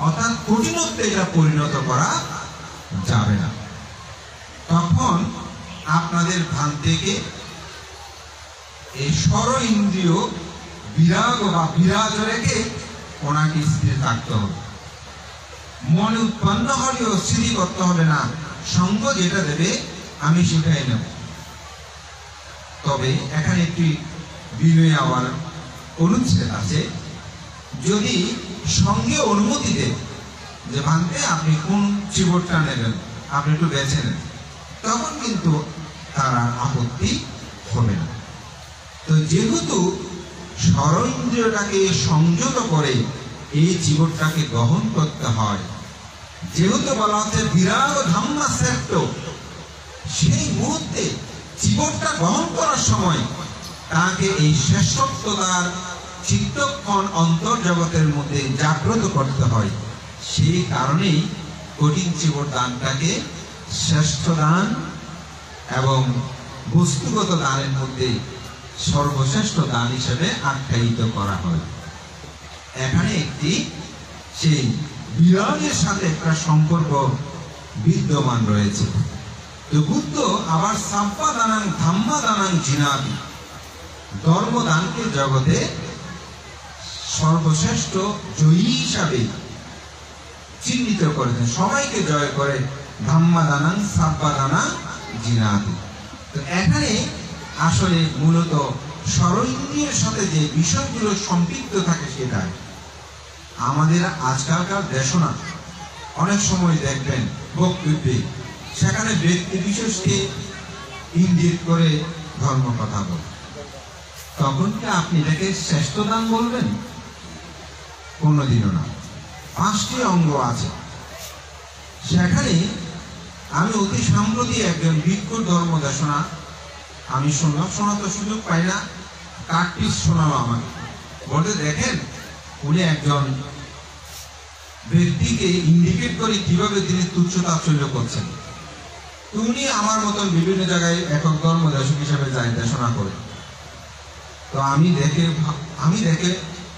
অর্থাৎ কঠিনত্বে এটা পরিণত করা যাবে না। তখন আপনাদের ভান থেকে এই স্বর ইন্দ্রিয় বিরাগ বা বিরাজ রেখে ওনাকে স্থির থাকতে হবে। মনে উৎপন্ন হলেও স্থির করতে হবে না, সঙ্গ যেটা দেবে আমি সেটাই নেব। তবে এখানে একটি বিনয় আবার অনুচ্ছেদ আছে, যদি সঙ্গে অনুমতি দেন যে ভাঙতে আপনি কোন চিবরটা নেবেন, আপনি একটু বেছে নেন, তখন কিন্তু তারা আপত্তি হবে না। তো যেহেতু স্বর ইন্দ্রিয়টাকে সংযত করে এই চিবরটাকে গ্রহণ করতে হয়, যেহেতু বলা হচ্ছে বিরাগ ধাম্মা শ্রেষ্ঠ, সেই মুহূর্তে চিবরটা গ্রহণ করার সময় তাকে এই শ্রেষ্ঠত্বতার চিত্তক্ষণ অন্তর্জগতের মধ্যে জাগ্রত করতে হয়। সেই কারণেই কঠিন চিবর দানটাকে শ্রেষ্ঠ দান এবং বস্তুগত দানের মধ্যে সর্বশ্রেষ্ঠ দান হিসেবে আখ্যায়িত করা হয়। এখানে একটি সেই বিরাগের সাথে একটা সম্পর্ক বিদ্যমান রয়েছে। তো বুদ্ধ আবার সাব্বা দানাং ধাম্মা দানাং জিনাবি, ধর্মদানকে জগতে সর্বশ্রেষ্ঠ জয়ী হিসাবে চিহ্নিত করেছেন। সবাইকে জয় করে ধাম্মা দানাং সাব্বা দানাং জিনাবি। তো এখানে আসলে মূলত স্বর ইন্দ্রিয়ের সাথে যে বিষয়গুলো সম্পৃক্ত থাকে সেটাই। আমাদের আজকালকার দেশনা অনেক সময় দেখবেন বক্তব্যে সেখানে ব্যক্তি বিশেষকে ইঙ্গিত করে ধর্ম কথা বলে, তখন কি আপনি এটাকে শ্রেষ্ঠ দান বলবেন? কোনদিনও না। 5টি অঙ্গ আছে সেখানে। আমি অতি সাম্প্রতি একজন ভিক্ষুর ধর্ম দেশনা আমি শুনলাম, শোনাতে সুযোগ পাই না, কাটপিস শোনালো আমাকে। বলতে দেখেন উনি একজন ব্যক্তিকে ইন্ডিকেট করে কিভাবে তিনি তুচ্ছ-তাচ্ছিল্য করছেন। উনি আমার মতন বিভিন্ন জায়গায় একক ধর্ম দর্শক হিসেবে যায় দেশনা করে। তো আমি দেখে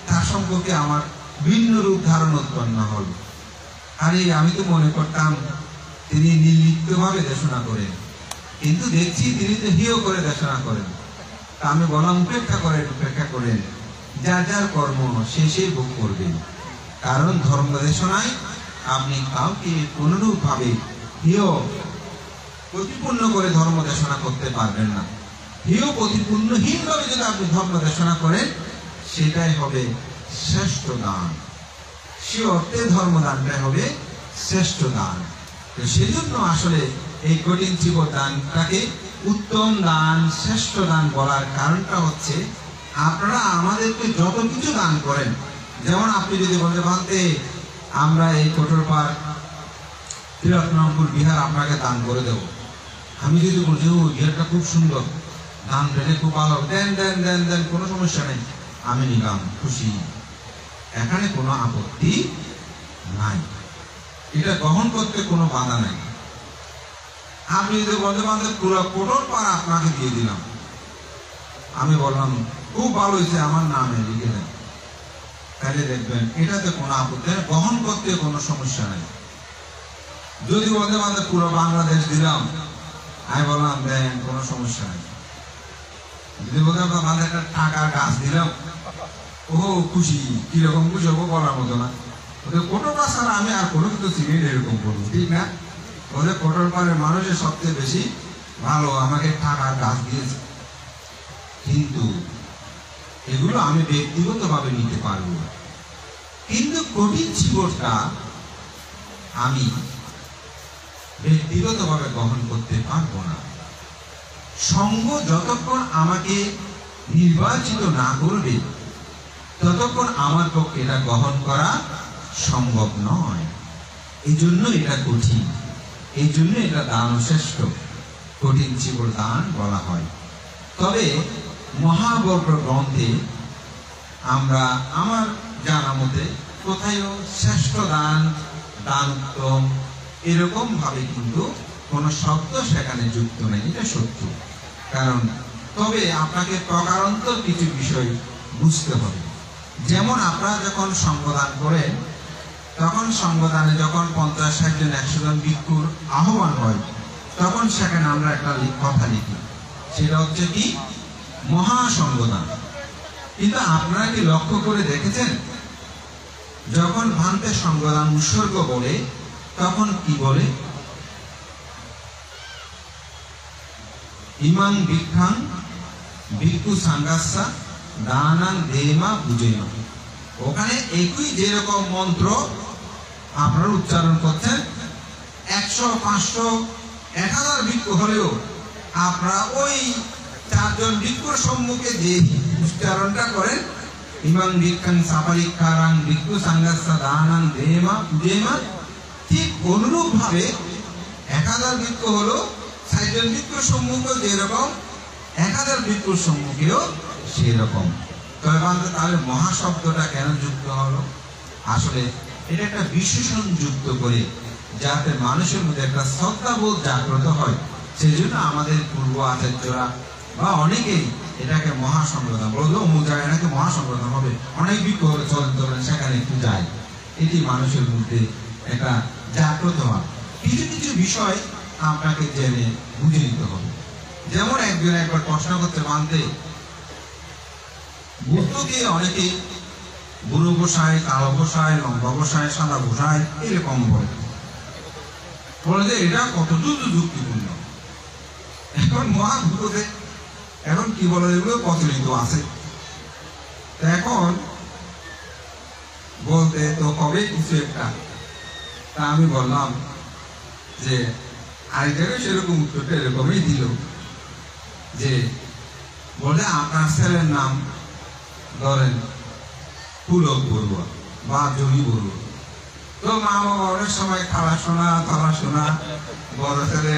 তার সম্পর্কে আমার ভিন্ন রূপ ধারণ উৎপন্ন হল। আরে আমি তো মনে করতাম তিনি নির্লিপ্তভাবে দেশনা করেন, কিন্তু দেখছি তিনি তো হেয় করে দেশনা করেন। তা আমি বললাম উপেক্ষা করেন, যার যার কর্ম সে ভোগ করবেন। কারণ ধর্ম দেশনায় আপনি কাউকে কোনরূপ ভাবে হেয় প্রতিপূর্ণ করে ধর্ম দেশনা করতে পারবেন না। হেয় প্রতিপূর্ণহীন ভাবে যদি আপনি ধর্ম দেশনা করেন, সেটাই হবে শ্রেষ্ঠ দান। সে অর্থে ধর্মদানটাই হবে শ্রেষ্ঠ দান। সেজন্য আসলে এই কঠিন চিবর দানটাকে উত্তম দান, শ্রেষ্ঠ দান বলার কারণটা হচ্ছে আপনারা আমাদেরকে যত কিছু দান করেন, যেমন আপনি যদি বলতে পারতে আমরা এই কঠোরপাড় তিরাত্তরপুর বিহার আপনাকে দান করে দেব, আমি যদি বলছি ও বিহারটা খুব সুন্দর, দান পেলে খুব ভালো, দেন দেন দেন দেন, কোনো সমস্যা নেই, আমি নিলাম, খুশি, এখানে কোনো আপত্তি নাই, এটা গ্রহণ করতে কোনো বাধা নাই। আপনি যদি বলতে পারেন পুরো কঠোরপাড় আপনাকে দিয়ে দিলাম, আমি বললাম খুব ভালো হয়েছে, আমার নামে লিখে দেন, তাহলে দেখবেন এটাতে কোনো আপত্তি নেই, গ্রহণ করতে কোনো সমস্যা নেই। যদি বলতে আমাদের পুরো বাংলাদেশ দিলাম, আমি বললাম দেন কোনো সমস্যা নেই। যদি বলতে আমাদের একটা টাকার গাছ দিলাম, ও খুশি, কিরকম খুশি হবো বলার মতো না। ওদের কোটো গাছ ছাড়া আমি আর কোনো কিছু চিনি এরকম করবো, ঠিক না? ওদের কোটোর পাড়ের মানুষের সবচেয়ে বেশি ভালো আমাকে টাকার গাছ দিয়েছে। কিন্তু এগুলো আমি ব্যক্তিগতভাবে নিতে পারবো, কিন্তু কঠিন জীবনটা আমি ব্যক্তিগতভাবে গ্রহণ করতে পারবো না। সঙ্গ যতক্ষণ আমাকে নির্বাচিত না করবে ততক্ষণ আমার পক্ষে এটা গ্রহণ করা সম্ভব নয়। এই জন্য এটা কঠিন, এই জন্য এটা দান শ্রেষ্ঠ, কঠিন জীবন দান বলা হয়। তবে মহাবর্গ গ্রন্থে আমরা আমার জানা মতে কোথায়ও শ্রেষ্ঠ দান, দান উত্তম এরকম ভাবে কিন্তু কোনো শব্দ সেখানে যুক্ত নেই, এটা সত্য। কারণ তবে আপনাকে প্রকারান্তর কিছু বিষয় বুঝতে হবে। যেমন আপনারা যখন সঙ্গদান করেন, তখন সঙ্গদানে যখন 50, 60 জন, 100 জন ভিক্ষুর আহ্বান হয়, তখন সেখানে আমরা একটা কথা লিখি, সেটা হচ্ছে কি মহাসঙ্গদান। কিন্তু আপনারা কি লক্ষ্য করে দেখেছেন যখন ভান্তে সঙ্গদান উৎসর্গ বলে তখন কি বলে? ইমাং ভিক্ষাং ভিক্ষু সাঙ্গাসা দানাং দেমা বুঝেন। ওখানে একই যেরকম মন্ত্র আপনারা উচ্চারণ করছেন, 100, 500, 1000 ভিক্ষু হলেও আপনারা ওই 4 জন ভিক্ষুর সম্মুখে যে উচ্চারণটা করেন, ইমাং ভিক্ষাং সাপালিক্ষারাং ভিক্ষু সাঙ্গাসা দানাং দেমা বুঝেমা, ঠিক অনুরূপ ভাবে 1000 ভিক্ষু হলো 60 জন ভিক্ষুর সম্মুখে যেরকম 1000 ভিক্ষুর সম্মুখেও সেরকম। তাহলে মহাশব্দটা কেন যুক্ত হলো? আসলে এটা একটা বিশেষণ যুক্ত করে যাতে মানুষের মধ্যে একটা শ্রদ্ধাবোধ জাগ্রত হয়। সেই জন্য আমাদের পূর্ব আচার্যরা বা অনেকেই এটাকে মহাসংগ্রাম বললো, অমুক জায়গায় নাকি মহাসংগ্রাম হবে, অনেক বিক্ষোভ চলেন সেখানে একটু যায়, এটি মানুষের মধ্যে একটা জাগ্রত হয়। কিছু কিছু বিষয় আপনাকে জেনে বুঝে নিতে হবে। যেমন একজন একবার প্রশ্ন করতে মানতে বুদ্ধ দিয়ে অনেকে বুড়ো গোসাই, কালো গোসাই, লম্বা গোসাই, সাদা গোসাই এরকম বলে যে এটা কতটুকু যুক্তিপূর্ণ। এখন মহাভূততে এখন কি বলে এগুলো প্রচলিত আছে, এখন বলতে তো কবে কিছু একটা। তা আমি বললাম যে আরেকটাকে সেরকম উত্তরটা এরকমই দিল যে বলে আপনার ছেলের নাম ধরেন পুলক বড়ুয়া বা জমি বড়ুয়া, তো মা বাবা অনেক সময় খালা শোনা, থালা শোনা, বড় ছেলে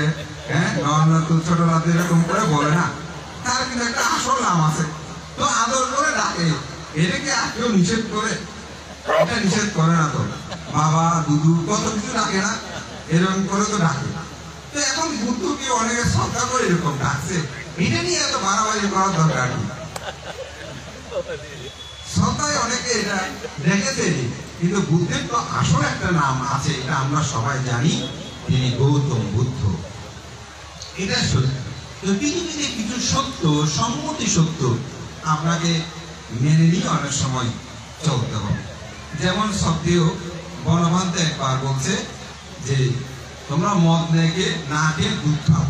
ছোট রাতে এরকম করে বলে না, তার কিন্তু একটা আসল নাম আছে, তো আদর করে ডাকে। এটাকে আর কেউ নিষেধ করে? এটা নিষেধ করে না, তো বাবা দুদু কত কিছু ডাকে না, এরকম করে তো ডাকে। তো এখন বুদ্ধকে অনেকে শ্রদ্ধা করে এরকম ডাকছে, এটা নিয়ে এত বাড়াবাড়ি করার দরকার নেই। শ্রদ্ধায় অনেকে এটা দেখেছে, কিন্তু বুদ্ধের তো আসল একটা নাম আছে, এটা আমরা সবাই জানি, তিনি গৌতম বুদ্ধ। এটা সত্য। তো পৃথিবীতে কিছু সত্য, সম্মতি সত্য আপনাকে মেনে নিয়ে অনেক সময় চলতে হবে। যেমন সত্ত্বেও বনভান্তে একবার বলছে যে তোমরা মদ না খেয়ে দুধ খাও,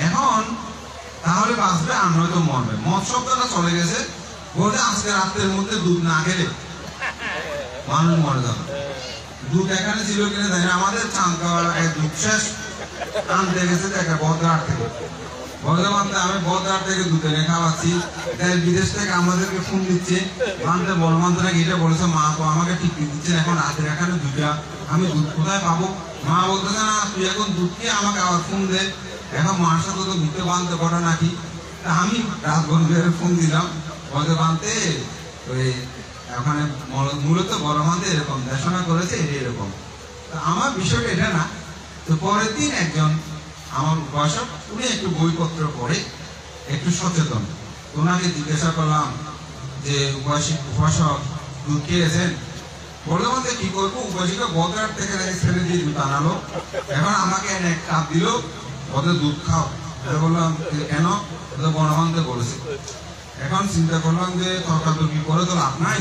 এখন তাহলে বাঁচবে আর নয়তো মরবে। মদ শব্দটা চলে গেছে, বলতে আজকে রাতের মধ্যে দুধ না খেলে মানুষ মরে যাবে। দুধ এখানে ছিল কিনা জানি না, আমাদের চাঁদগাঁও এলাকায় দুধ শেষ, আনতে গেছে দেখা বদ্রাট থেকে। বর্ধমানতে আমি বদ্রাট থেকে দুধ এনে খাওয়াচ্ছি, তাই বিদেশ থেকে আমাদেরকে ফোন দিচ্ছে, মানতে বলমানতে নাকি এটা বলেছে মা তো আমাকে ঠিক দিচ্ছেন, এখন রাতের এখানে দুধটা আমি দুধ কোথায় পাবো? মা বলতেছে না তুই এখন দুধ খেয়ে আমাকে আবার ফোন দে, এখন মার সাথে তো ভিতরে বাঁধতে পারে নাকি। আমি রাত বন্ধুদের ফোন দিলাম, বলতে বাঁধতে ওই ওখানে মূলত বড়মানতে এরকম দেশনা করেছে, এটা এরকম। আমার বিষয়টা এটা না। তো পরের দিন একজন আমার উপাসক, উনি একটু বইপত্র পড়ে, একটু সচেতন, ওনাকে জিজ্ঞাসা করলাম যে উপাসক দুধ খেয়েছেন? বললাম যে কি করবো, উপজিকে বদরার থেকে ছেড়ে দিয়ে দুধ আনালো, এখন আমাকে এনে এক কাপ দিল, ওদের দুধ খাও। বললাম কেন? গণমানতে বলেছে। এখন চিন্তা করলাম যে তর্কাতর্কি করে তো লাভ নাই,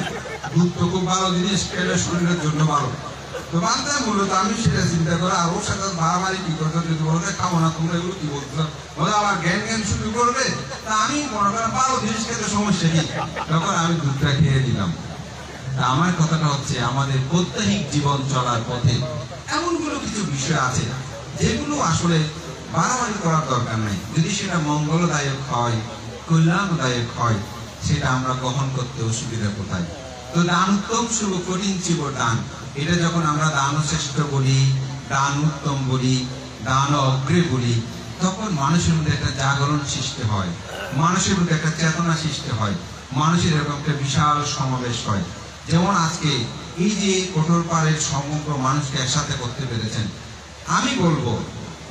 দুধ তো খুব ভালো জিনিস, খেলে শরীরের জন্য ভালো। তো বান্ধব মূলত আমি সেটা চিন্তা করে আর ওর সাথে বাড়াবাড়ি কি করতে, যদি বলতে খাবো না তোমরা এগুলো কি বলছো, বলে আবার জ্ঞান জ্ঞান শুরু করবে, তা আমি মনে করেন ভালো জিনিস খেতে সমস্যা কি, তখন আমি দুধটা খেয়ে দিলাম। আমার কথাটা হচ্ছে আমাদের প্রত্যেক জীবন চলার পথে এমনগুলো কিছু বিষয় আছে যেগুলো আসলে বাড়াবাড়ি করার দরকার নাই। যদি সেটা মঙ্গলদায়ক হয়, কল্যাণদায়ক হয়, সেটা আমরা গ্রহণ করতে অসুবিধা কোথায়? তো দান উত্তম শুভ কঠিন চিব দান, এটা যখন আমরা দান শ্রেষ্ঠ বলি, দান উত্তম বলি, দান অগ্রে বলি, তখন মানুষের মধ্যে একটা জাগরণ সৃষ্টি হয়, মানুষের মধ্যে একটা চেতনা সৃষ্টি হয়, মানুষের এরকম একটা বিশাল সমাবেশ হয়। যেমন আজকে এই যে কঠোর পাড়ের সমগ্র মানুষকে একসাথে করতে পেরেছেন, আমি বলবো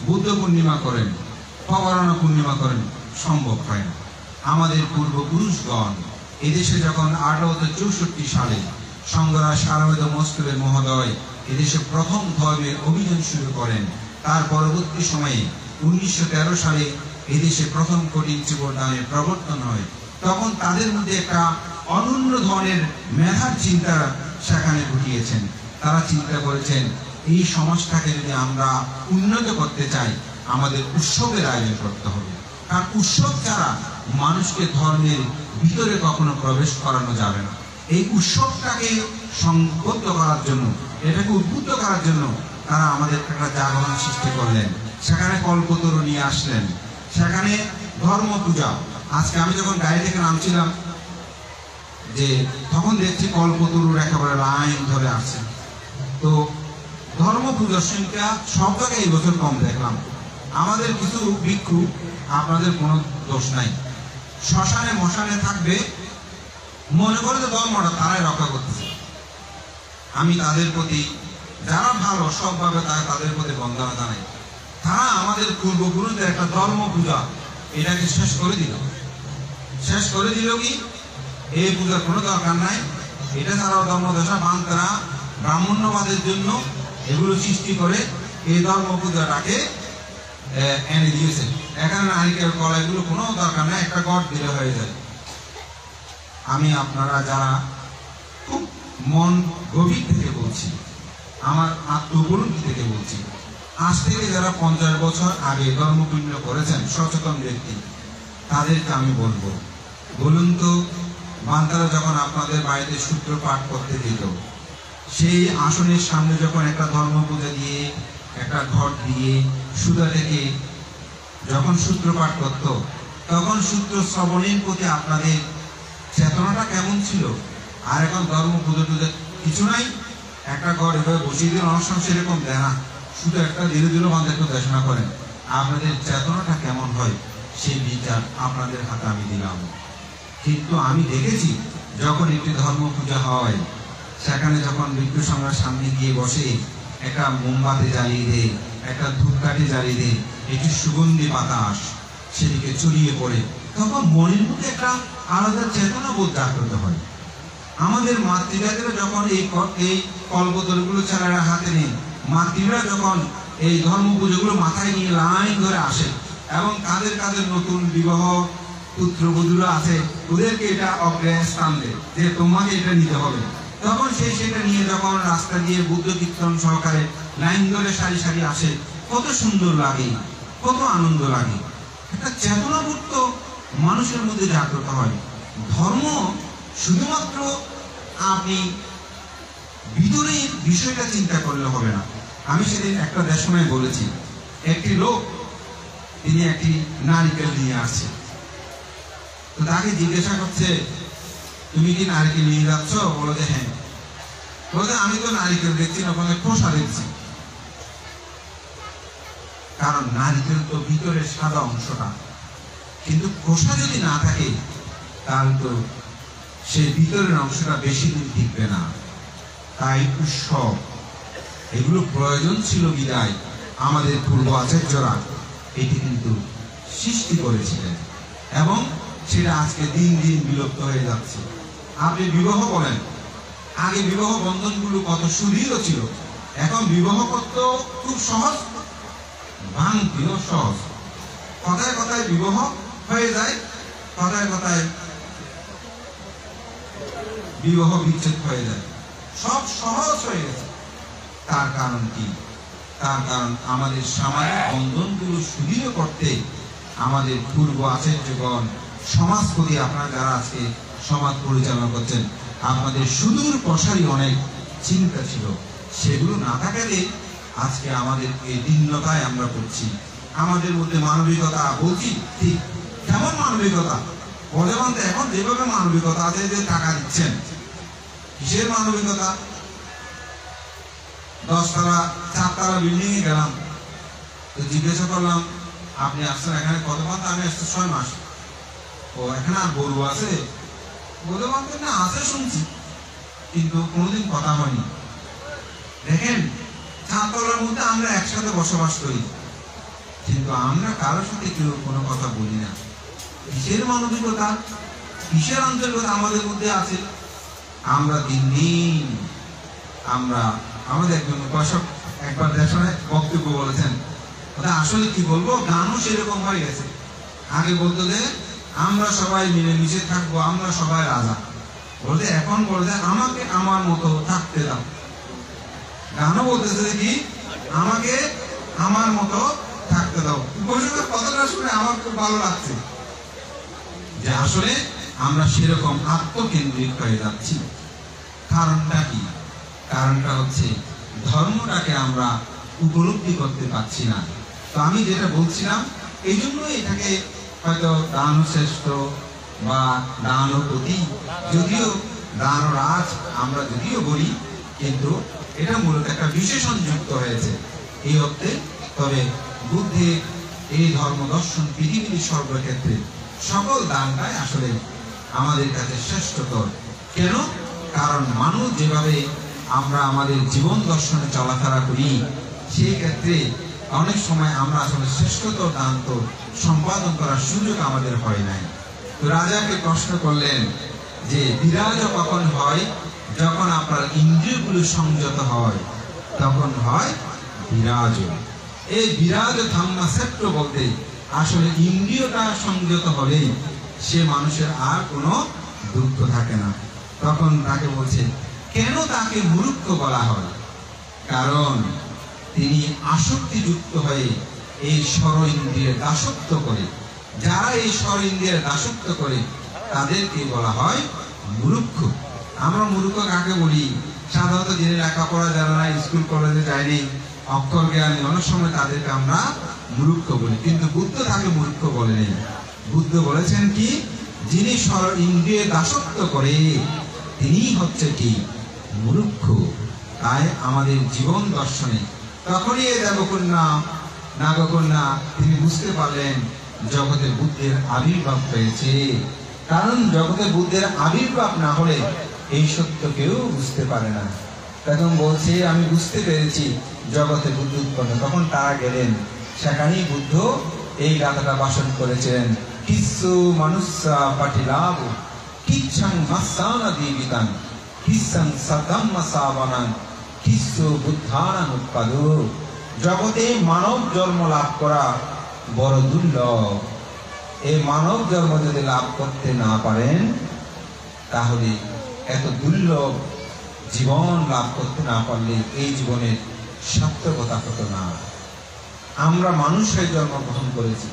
বুদ্ধ পূর্ণিমা করেন, পবরণা পূর্ণিমা করেন, সম্ভব হয় না। আমাদের পূর্বপুরুষগণ এদেশে যখন 1864 সালে সংগ্রাম সারবেদ মস্তবে মহোদয় এদেশে প্রথম ধর্মের অভিযান শুরু করেন, তার পরবর্তী সময়ে 1913 সালে এদেশে প্রথম কঠিন চিবদানের প্রবর্তন হয়। তখন তাদের মধ্যে একটা অনন্য ধরনের মেধার চিন্তা সেখানে ঘটিয়েছেন। তারা চিন্তা করেছেন এই সমাজটাকে যদি আমরা উন্নত করতে চাই, আমাদের উৎসবের আয়োজন করতে হবে। কারণ উৎসব ছাড়া মানুষকে ধর্মের ভিতরে কখনো প্রবেশ করানো যাবে না। এই উৎসবটাকে সংবদ্ধ করার জন্য, এটাকে উদ্বুদ্ধ করার জন্য তারা আমাদের একটা জাগরণ সৃষ্টি করলেন। সেখানে কল্পতরু নিয়ে আসলেন, সেখানে ধর্ম পূজা। আজকে আমি যখন গাড়ি থেকে নামছিলাম, যে তখন দেখছি কল্পতরুর একেবারে লাইন ধরে আসছে। তো ধর্ম পূজার সংখ্যা সব জায়গায় এই বছর কম দেখলাম। আমাদের কিছু ভিক্ষু, আপনাদের কোনো দোষ নাই, শ্মশানে মশানে থাকবে, মনে করে যে ধর্মটা তারাই রক্ষা করতেছে। আমি তাদের প্রতি, যারা ভালো সবভাবে তাদের প্রতি বন্দনা জানাই। তারা আমাদের পূর্বপুরুষদের একটা ধর্ম পূজা এটাকে শেষ করে দিল। শেষ করে দিল কি, এই পূজার কোনো দরকার নাই। এটা ছাড়াও ধর্মদশা বান্তারা ব্রাহ্মণ্যবাদের জন্য এগুলো সৃষ্টি করে এই ধর্ম পূজাটাকে এনে দিয়েছে। এখানে নারিকেল কলা এগুলো কোনো দরকার নাই, একটা গড় দিলে হয়ে যায়। আমি আপনারা যারা খুব মন গভীর থেকে বলছি, আমার আত্মগুরুত্ব থেকে বলছি, আজ থেকে যারা 50 বছর আগে ধর্মপুণ্য করেছেন সচেতন ব্যক্তি, তাদেরকে আমি বলবো, বলুন তো বান্তারা যখন আপনাদের বাড়িতে সূত্র পাঠ করতে দিত, সেই আসনের সামনে যখন একটা ধর্ম পূজা দিয়ে, একটা ঘট দিয়ে, সুতা থেকে যখন সূত্র পাঠ করত, তখন সূত্র শ্রবণের প্রতি আপনাদের চেতনাটা কেমন ছিল? আর এখন ধর্ম পুজো টুজো কিছু নাই, একটা ঘর এভাবে বসিয়ে দিন, অনুষ্ঠান সেরকম দেয় না, শুধু একটা ধীরে ধীরে বান্ধব দেশনা করেন। আপনাদের চেতনাটা কেমন হয় সেই বিচার আপনাদের হাতে আমি দিলাম। কিন্তু আমি দেখেছি যখন একটি ধর্ম পূজা হয়, সেখানে যখন মৃত্যু সংগ্রার সামনে গিয়ে বসে, একটা মোমবাতি জ্বালিয়ে দেয়, একটা ধূপকাঠি জ্বালিয়ে দেয়, একটি সুগন্ধি বাতাস সেদিকে ছড়িয়ে পড়ে, তখন মনের মধ্যে একটা আলাদা চেতনা বোধ জাগ্রত হয়। আমাদের মাতৃজাতিরা যখন এই কল্পতরুগুলো ছেলেরা হাতে নেই, মাতৃরা যখন এই ধর্ম পুজোগুলো মাথায় নিয়ে লাইন ধরে আসে, এবং কাদের কাদের নতুন বিবাহ পুত্রবধূরা আছে, ওদেরকে এটা অগ্রাহ্য স্থান দেয় যে তোমাকে এটা নিতে হবে, তখন সেটা নিয়ে যখন রাস্তা দিয়ে বুদ্ধ কীর্তন সহকারে লাইন ধরে সারি সারি আসে, কত সুন্দর লাগে, কত আনন্দ লাগে, একটা চেতনাবোধ তো মানুষের মধ্যে জাগ্রত হয়। ধর্ম শুধুমাত্র আপনি ভিতরের বিষয়টা চিন্তা করলে হবে না। আমি সেদিন একটা দেশনায় বলেছি, একটি লোক তিনি একটি নারিকেল নিয়ে আসছে, তো তাকে জিজ্ঞাসা করছে তুমি কি নারিকেল নিয়ে যাচ্ছ? বলো যে হ্যাঁ। বলতে আমি তো নারিকেল দেখছি না, ওখানে খোসা দেখছি। কারণ নারিকেল তো ভিতরের সাদা অংশটা, কিন্তু খোসা যদি না থাকে তাহলে তো সেই ভিতরের অংশটা বেশি দিন টিকবে না। তাই উৎসব এগুলো প্রয়োজন ছিল বিদায় আমাদের পূর্ব আচার্যরা এটি কিন্তু সৃষ্টি করেছিলেন, এবং সেটা আজকে দিন দিন বিলুপ্ত হয়ে যাচ্ছে। আপনি বিবাহ বলেন, আগে বিবাহ বন্ধনগুলো কত সুদৃঢ় ছিল, এখন বিবাহ করতে খুব সহজ, ভাঙতেও সহজ। কথায় কথায় বিবাহ হয়ে যায়, কথায় কথায় বিবাহ বিচ্ছেদ হয়ে যায়, সব সহজ হয়ে গেছে। তার কারণ কি? তার কারণ আমাদের সামাজিক বন্ধনগুলো সুদৃঢ় করতে আমাদের পূর্ব আচার্যগণ, সমাজপতি আপনারা যারা আজকে সমাজ পরিচালনা করছেন, আপনাদের সুদূর প্রসারী অনেক চিন্তা ছিল। সেগুলো না থাকলে আজকে আমাদের এই দীনতায় আমরা করছি। আমাদের মধ্যে মানবিকতা বলছি ঠিক, কেমন মানবিকতা বলে মানতে? এখন যেভাবে মানবিকতা আছে, যে টাকা দিচ্ছেন, কিসের মানবিকতা? 10 তলা 4 তলা বিল্ডিং এ গেলাম, তো জিজ্ঞাসা করলাম আপনি আসছেন এখানে কত মাস? আমি আসছি 6 মাস। ও এখানে আর গরু আছে? বলে বলতে না আছে শুনছি, কিন্তু কোনোদিন কথা হয়নি। দেখেন, 4 তলার মধ্যে আমরা একসাথে বসবাস করি, কিন্তু আমরা কারোর সাথে কেউ কোনো কথা বলি না। কিসের মানবিকতা, কিসের আন্তরিকতা আমাদের মধ্যে আছে? আমরা দিন দিন আমাদের একজন উপাসক একবার দেশনে বক্তব্য বলেছেন, আসলে কি বলবো, গানও সেরকম হয়ে গেছে। আগে বলতো যে আমরা সবাই মিলেমিশে থাকবো, আমরা সবাই রাজা, বলতে এখন বলতে আমাকে আমার মতো থাকতে দাও। গানও বলতেছে কি আমাকে আমার মতো থাকতে দাও। উপাসকের কথাটা শুনে আমার খুব ভালো লাগছে যে আসলে আমরা সেরকম আত্মকেন্দ্রিক হয়ে যাচ্ছি। কারণটা কি? কারণটা হচ্ছে ধর্মটাকে আমরা উপলব্ধি করতে পারছি না। তো আমি যেটা বলছিলাম, এই জন্য এটাকে হয়তো দান শ্রেষ্ঠ বা দান প্রতি, যদিও দান রাজ আমরা যদিও বলি, কিন্তু এটা মূলত একটা বিশেষণ যুক্ত হয়েছে এই অর্থে। তবে বুদ্ধের এই ধর্ম দর্শন পৃথিবীর সর্বক্ষেত্রে সকল দানটাই আসলে আমাদের কাছে শ্রেষ্ঠতর। কেন? কারণ মানুষ যেভাবে আমরা আমাদের জীবন দর্শনে চলাফেরা করি, সেই ক্ষেত্রে অনেক সময় আমরা আসলে শ্রেষ্ঠতর দান তো সম্পাদন করার সুযোগ আমাদের হয় নাই। তো রাজাকে প্রশ্ন করলেন যে বিরাজ কখন হয়? যখন আপনার ইন্দ্রিয়গুলো সংযত হয়, তখন হয় বিরাজ। এই বিরাজ ধাম্মা ক্ষেত্র বলতে আসলে ইন্দ্রিয়টা সংযত হলেই সে মানুষের আর কোনো দুঃখ থাকে না। তখন তাকে বলছে কেন তাকে মূর্খ বলা হয়? কারণ তিনি আসক্তিযুক্ত হয়ে এই ষড় ইন্দ্রিয়ের দাসত্ব করে। যারা এই ষড় ইন্দ্রিয়ের দাসত্ব করে তাদেরকে বলা হয় মূর্খ। আমরা মূর্খ কাকে বলি? সাধারণত যিনি লেখাপড়া জানে না, স্কুল কলেজে যায়নি, অক্ষর জ্ঞানী, অনেক সময় তাদেরকে আমরা মূর্খ বলি। কিন্তু বুদ্ধ তাকে মূর্খ বলেনি। বুদ্ধ বলেছেন কি, যিনি ষড় ইন্দ্রিয়ের দাসত্ব করে তিনি হচ্ছে কি মূর্খ। তাই আমাদের জীবন দর্শনে তখনই এই দেবকন্যা নাগকন্যা তিনি বুঝতে পারলেন জগতে বুদ্ধের আবির্ভাব হয়েছে। কারণ জগতে বুদ্ধের আবির্ভাব না হলে এই সত্য কেউ বুঝতে পারে না। তখন বলছে আমি বুঝতে পেরেছি জগতে বুদ্ধ উৎপন্ন। তখন তারা গেলেন, সেখানেই বুদ্ধ এই গাথাটা ভাষণ করেছিলেন, কিচ্ছু মানুষা পাটিলাভ কিচ্ছাং মাসানা দীবিতাং কিচ্ছাং সাদাম্মা সাবানাং কিচ্ছু বুদ্ধানাং উৎপাদ। জগতে মানব জন্ম লাভ করা বড় দুর্লভ। এই মানব জন্ম যদি লাভ করতে না পারেন, তাহলে এত দুর্লভ জীবন লাভ করতে না পারলে এই জীবনের সার্থকতা হতো না। আমরা মানুষ হয়ে জন্মগ্রহণ করেছি।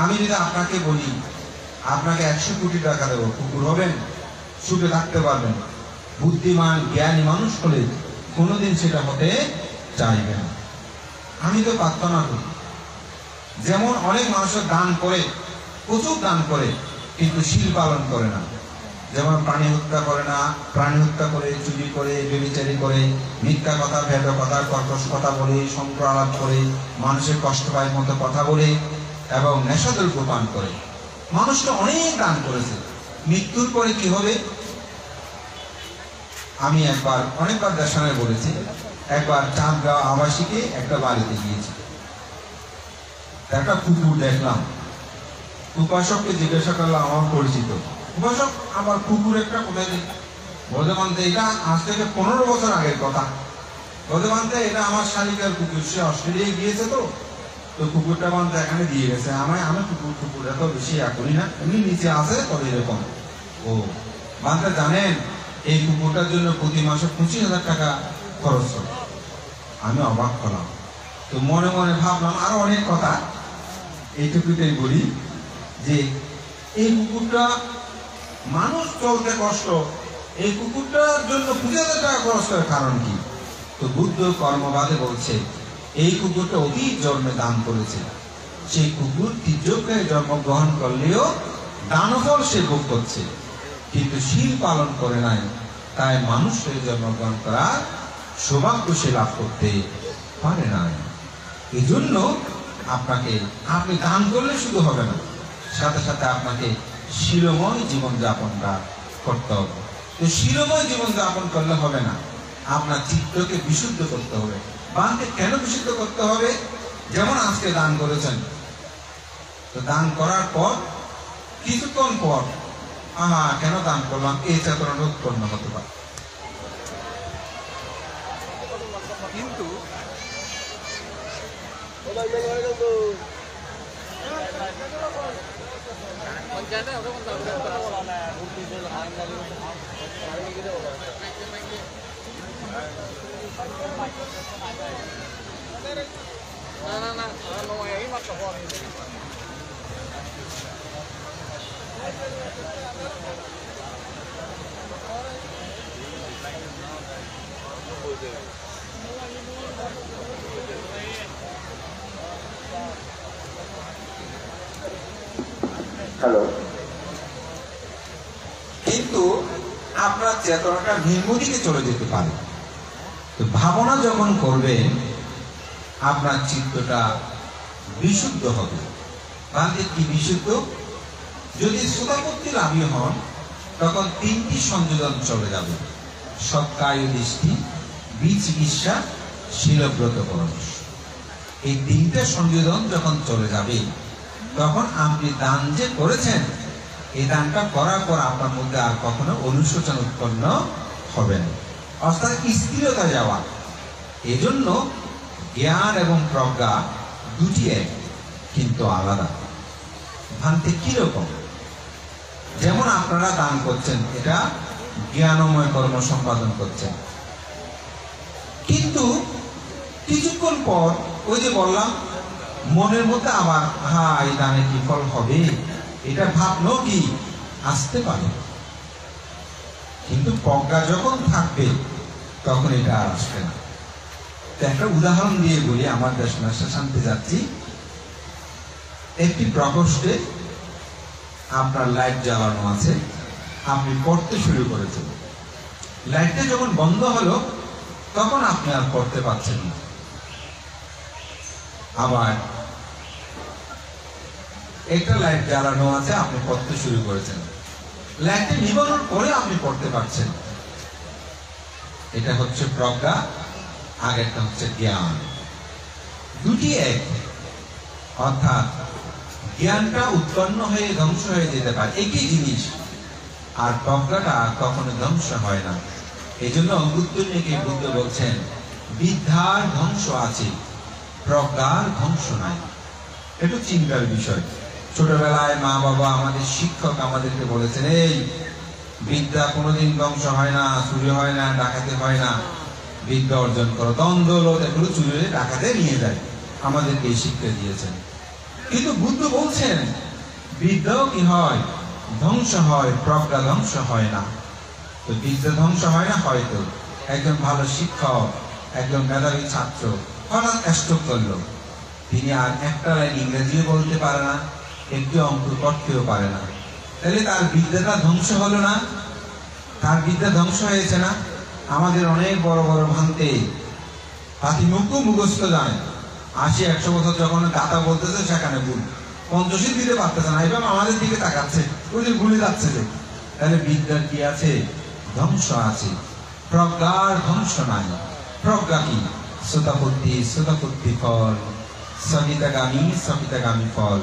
আমি যদি আপনাকে বলি আপনাকে 100 কোটি টাকা দেবো, কুকুর হবেন, সুখে থাকতে পারবেন? বুদ্ধিমান জ্ঞানী মানুষ হলে কোনোদিন সেটা হতে চাইবে না। আমি তো প্রার্থনা করি, যেমন অনেক মানুষের দান করে, প্রচুর দান করে, কিন্তু শীল পালন করে না। যেমন প্রাণী হত্যা করে না, প্রাণী হত্যা করে, চুরি করে, ব্যভিচারী করে, মিথ্যা কথা, ভেদ কথা, কর্কশ কথা বলে, সংকর আলাপ করে, মানুষের কষ্ট পায় মতো কথা বলে এবং নেশাদ্রব্য পান করে। মানুষকে অনেক দান করেছে, মৃত্যুর পরে কি হবে? আমি অনেকবার দেশানে বলেছি, একবার চাঁদগাঁও আবাসিকে একটা বাড়িতে গিয়েছি, একটা কুকুর দেখলাম। উপাসককে জিজ্ঞাসা করলাম, আমার পরিচিত উপাসক, আমার কুকুর একটা কোথায় বলতে মানতে এটা আজ থেকে 15 বছর আগের কথা। বলতে মানতে এটা আমার শালিকার কুকুর, সে অস্ট্রেলিয়ায় গিয়েছে, তো কুকুরটা মানতে এখানে দিয়ে গেছে আমায়। আমি কুকুর এত বেশি করি না, এমনি নিচে আছে, তবে এরকম। ও মানতে জানেন এই কুকুরটার জন্য প্রতি মাসে 25,000 টাকা খরচ হয়। আমি অবাক হলাম, তো মনে মনে ভাবলাম আরো অনেক কথা, এইটুকুতেই বলি যে এই কুকুরটা মানুষ চলতে কষ্ট, এই কুকুরটার জন্য 25,000 টাকা খরচ করার কারণ কি? তো বুদ্ধ কর্মবাদে বলছে এই কুকুরটা অতীত জন্মে দান করেছে, সেই কুকুর তীর্যজ্ঞায় জন্মগ্রহণ করলেও দানফল সে ভোগ করছে, কিন্তু শীল পালন করে নাই, তাই মানুষ হয়ে জন্মগ্রহণ করার সৌভাগ্য সে লাভ করতে পারে নাই। এই জন্য আপনি দান করলে শুধু হবে না, সাথে সাথে আপনাকে শীলময় জীবনযাপনটা করতে হবে। তো শীলময় জীবনযাপন করলে হবে না, আপনার চিত্তকে বিশুদ্ধ করতে হবে। বানকে কেন বিশুদ্ধ করতে হবে? যেমন আজকে দান করেছেন, তো দান করার পর কিছুক্ষণ পর কেন দান করলাম এই চেতনা উৎপন্ন হতে পারে। কিন্তু হ্যালো, কিন্তু আপনার চেতনাটা ভিন্ন দিকে চলে যেতে পারে। তো ভাবনা যখন করবেন আপনার চিত্তটা বিশুদ্ধ হবে। তাহলে কি বিশুদ্ধ? যদি শ্রোতাপত্তি লাভী হন তখন 3টি সংযোজন চলে যাবে: সৎকায় দৃষ্টি, বিচিকিৎসা, শীলব্রত পরশ। এই 3টে সংযোজন যখন চলে যাবে তখন আপনি দান যে করেছেন, এই দানটা করার পর আপনার মধ্যে আর কখনো অনুশোচন উৎপন্ন হবে না, অর্থাৎ স্থিরতা যাওয়া। এজন্য জ্ঞান এবং প্রজ্ঞা দুটি এক, কিন্তু আলাদা। ভান্তি কিরকম? যেমন আপনারা দান করছেন, এটা জ্ঞানময় কর্ম সম্পাদন করছেন, কিন্তু কিছুক্ষণ পর ওই যে বললাম মনের মধ্যে আবার এই দানে কি ফল হবে, এটা ভাবলো কি আসতে পারে, কিন্তু প্রজ্ঞা যখন থাকবে তখন এটা আর আসবে না। একটা উদাহরণ দিয়ে বলি, আমার দেশ শান্তি যাচ্ছি, একটি প্রকোষ্ঠে আপনার লাইট জ্বালানো আছে, আপনি পড়তে শুরু করেছেন, লাইটটা যখন বন্ধ হলো তখন আপনি আর পড়তে পারছেন না। আবার একটা লাইট জ্বালানো আছে, আপনি পড়তে শুরু করেছেন, লাইটটা নিবানোর পরে আপনি পড়তে পারছেন। এটা হচ্ছে প্রজ্ঞা, আগেরটা হচ্ছে জ্ঞান। দুটি এক, অর্থাৎ জ্ঞানটা উৎপন্ন হয়ে ধ্বংস হয়ে যেতে পারে, একই জিনিস, আর প্রজ্ঞাটা কখনো ধ্বংস হয় না। এই জন্য বুদ্ধকে বুদ্ধ বলছেন বিদ্যার ধ্বংস আছে, প্রজ্ঞার ধ্বংস নাই। একটু চিন্তার বিষয়। ছোটবেলায় মা বাবা, আমাদের শিক্ষক আমাদেরকে বলেছেন, এই বিদ্যা কোনোদিন ধ্বংস হয় না, চুরি হয় না, ডাকাতি হয় না, বিদ্যা অর্জন করো। দ্বন্দ্ব এগুলো চুরি হয়ে ডাকাতে নিয়ে যায়, আমাদেরকে এই শিক্ষা দিয়েছেন। কিন্তু বুদ্ধ বলছেন বিদ্যাও কি হয়? ধ্বংস হয়, প্রজ্ঞা ধ্বংস হয় না। তো বিদ্যা ধ্বংস হয় না, হয়তো একজন ভালো শিক্ষক, একজন মেধাবী ছাত্র হঠাৎ স্ট্রোক করলো, তিনি আর একটা লাইন ইংরেজিও বলতে পারে না, একটু অঙ্ক করতেও পারে না, তাহলে তার বিদ্যাটা ধ্বংস হলো না? তার বিদ্যা ধ্বংস হয়েছে না? আমাদের অনেক বড় বড় ভান্তে হাতিমুখ মুখস্থ জানে, 80-100 বছর যখন গাথা বলতেছে সেখানে ভুল, পঞ্চশীল দিতে পারতেছে না, এবং আমাদের দিকে তাকাচ্ছে, ওই যে ভুলে যাচ্ছে যে। তাহলে বিদ্যার কি আছে? ধ্বংস আছে, প্রজ্ঞার ধ্বংস নাই। প্রজ্ঞা কি? শ্রোতাপত্তি, শ্রোতাপত্তি ফল, সহিতাগামী সহিতাগামী ফল,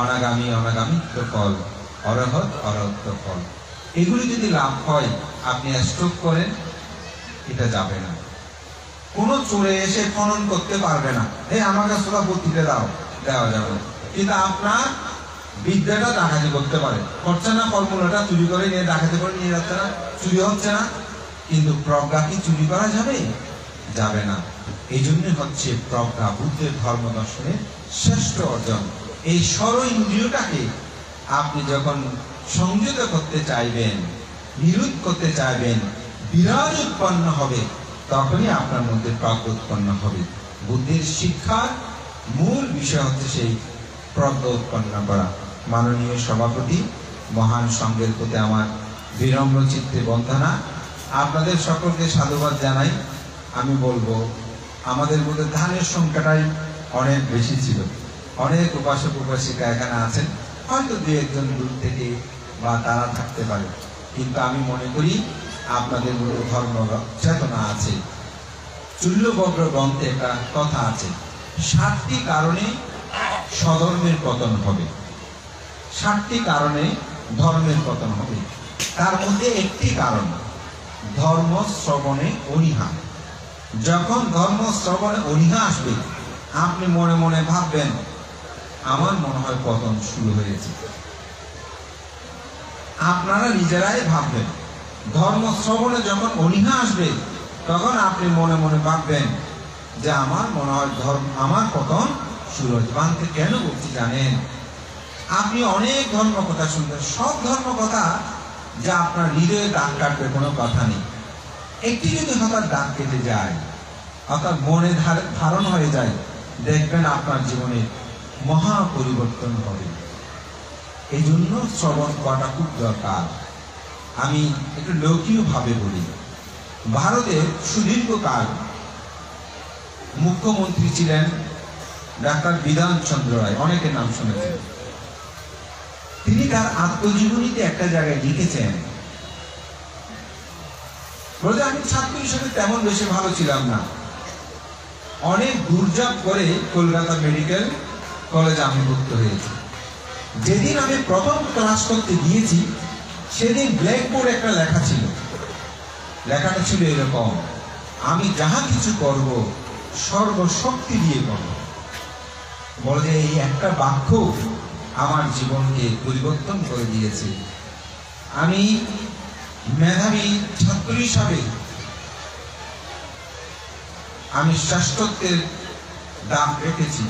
অনাগামী অনাগামিত্ব ফল, অরহৎ অরহত্ব ফল। এগুলি যদি লাভ হয়, আপনি স্ট্রোক করেন, এটা যাবে না। কোনো চোরে এসে খনন করতে পারবে না, আমাকে সোলা বুদ্ধিতে দাও, দেওয়া যাবে না। কিন্তু আপনার বিদ্যাটা ডাকাতি করতে পারে, করছে না, ফর্মুলাটা চুরি করে নিয়ে ডাকাতি করে নিয়ে যাচ্ছে না, চুরি হচ্ছে না। কিন্তু প্রজ্ঞা কি চুরি করা যাবে? যাবে না। এই জন্যই হচ্ছে প্রজ্ঞা বুদ্ধের ধর্ম দর্শনের শ্রেষ্ঠ অর্জন। এই ষড় ইন্দ্রিয়টাকে আপনি যখন সংযত করতে চাইবেন, নিরোধ করতে চাইবেন, বিরাজ উৎপন্ন হবে, তখনই আপনার মধ্যে প্রজ্ঞা উৎপন্ন হবে। বুদ্ধির শিক্ষার মূল বিষয় হচ্ছে সেই প্রজ্ঞা উৎপন্ন করা। মাননীয় সভাপতি, মহান সংঘের প্রতি আমার বিনম্র চিত্তে বন্দনা। আপনাদের সকলকে সাধুবাদ জানাই। আমি বলবো, আমাদের মধ্যে ধানের সংখ্যাটাই অনেক বেশি ছিল। অনেক উপাসক উপাসিকা এখানে আছেন, হয়তো দু একজন দূর থেকে বা তারা থাকতে পারে, কিন্তু আমি মনে করি আপনাদের মধ্যে ধর্ম চেতনা আছে। চুল্লবগ্র গ্রন্থে একটা কথা আছে, 7টি কারণে স্বধর্মের পতন হবে। 7টি কারণে ধর্মের পতন হবে। তার মধ্যে একটি কারণ ধর্ম শ্রবণে অনীহা। যখন ধর্ম শ্রবণে অনীহা আসবে, আপনি মনে মনে ভাববেন, আমার মনে হয় পতন শুরু হয়েছে। আপনারা নিজেরাই ভাববেন, ধর্ম শ্রবণে যখন অনীহা আসবে, তখন আপনি মনে মনে ভাববেন যে আমার মনে হয় আমার পতন শুরু হয়েছে। বাংকে কেন বলছি জানেন? আপনি অনেক ধর্ম কথা শুনবেন, সব ধর্ম কথা যা আপনার হৃদয়ে দাগ কাটবে কোনো কথা নেই। একটি যদি হঠাৎ দাগ কেটে যায়, অর্থাৎ মনে ধারণ হয়ে যায়, দেখবেন আপনার জীবনে মহা পরিবর্তন হবে। এই জন্য শ্রবণ করাটা খুব দরকার। আমি একটু লৌকিক ভাবে বলি, ভারতের সুদীর্ঘকাল মুখ্যমন্ত্রী ছিলেন ডাক্তার বিধান চন্দ্র রায়, অনেকের নাম শুনেছেন। তিনি তার আত্মজীবনীতে একটা জায়গায় লিখেছেন, বলতে আমি ছাত্র হিসেবে তেমন বেশি ভালো ছিলাম না, অনেক দূরযাত্রা করে কলকাতা মেডিকেল কলেজে আমি ভর্তি হয়েছি। যেদিন আমি প্রথম ক্লাস করতে গিয়েছি, সেদিন ব্ল্যাকবোর্ডে একটা লেখা ছিল। লেখাটা ছিল এরকম, আমি যাহা কিছু করব সর্বশক্তি দিয়ে করব। বলে এই একটা বাক্য আমার জীবনকে পরিবর্তন করে দিয়েছে। আমি মেধাবী ছাত্র হিসাবে আমি শ্রেষ্ঠত্বের দাম রেখেছি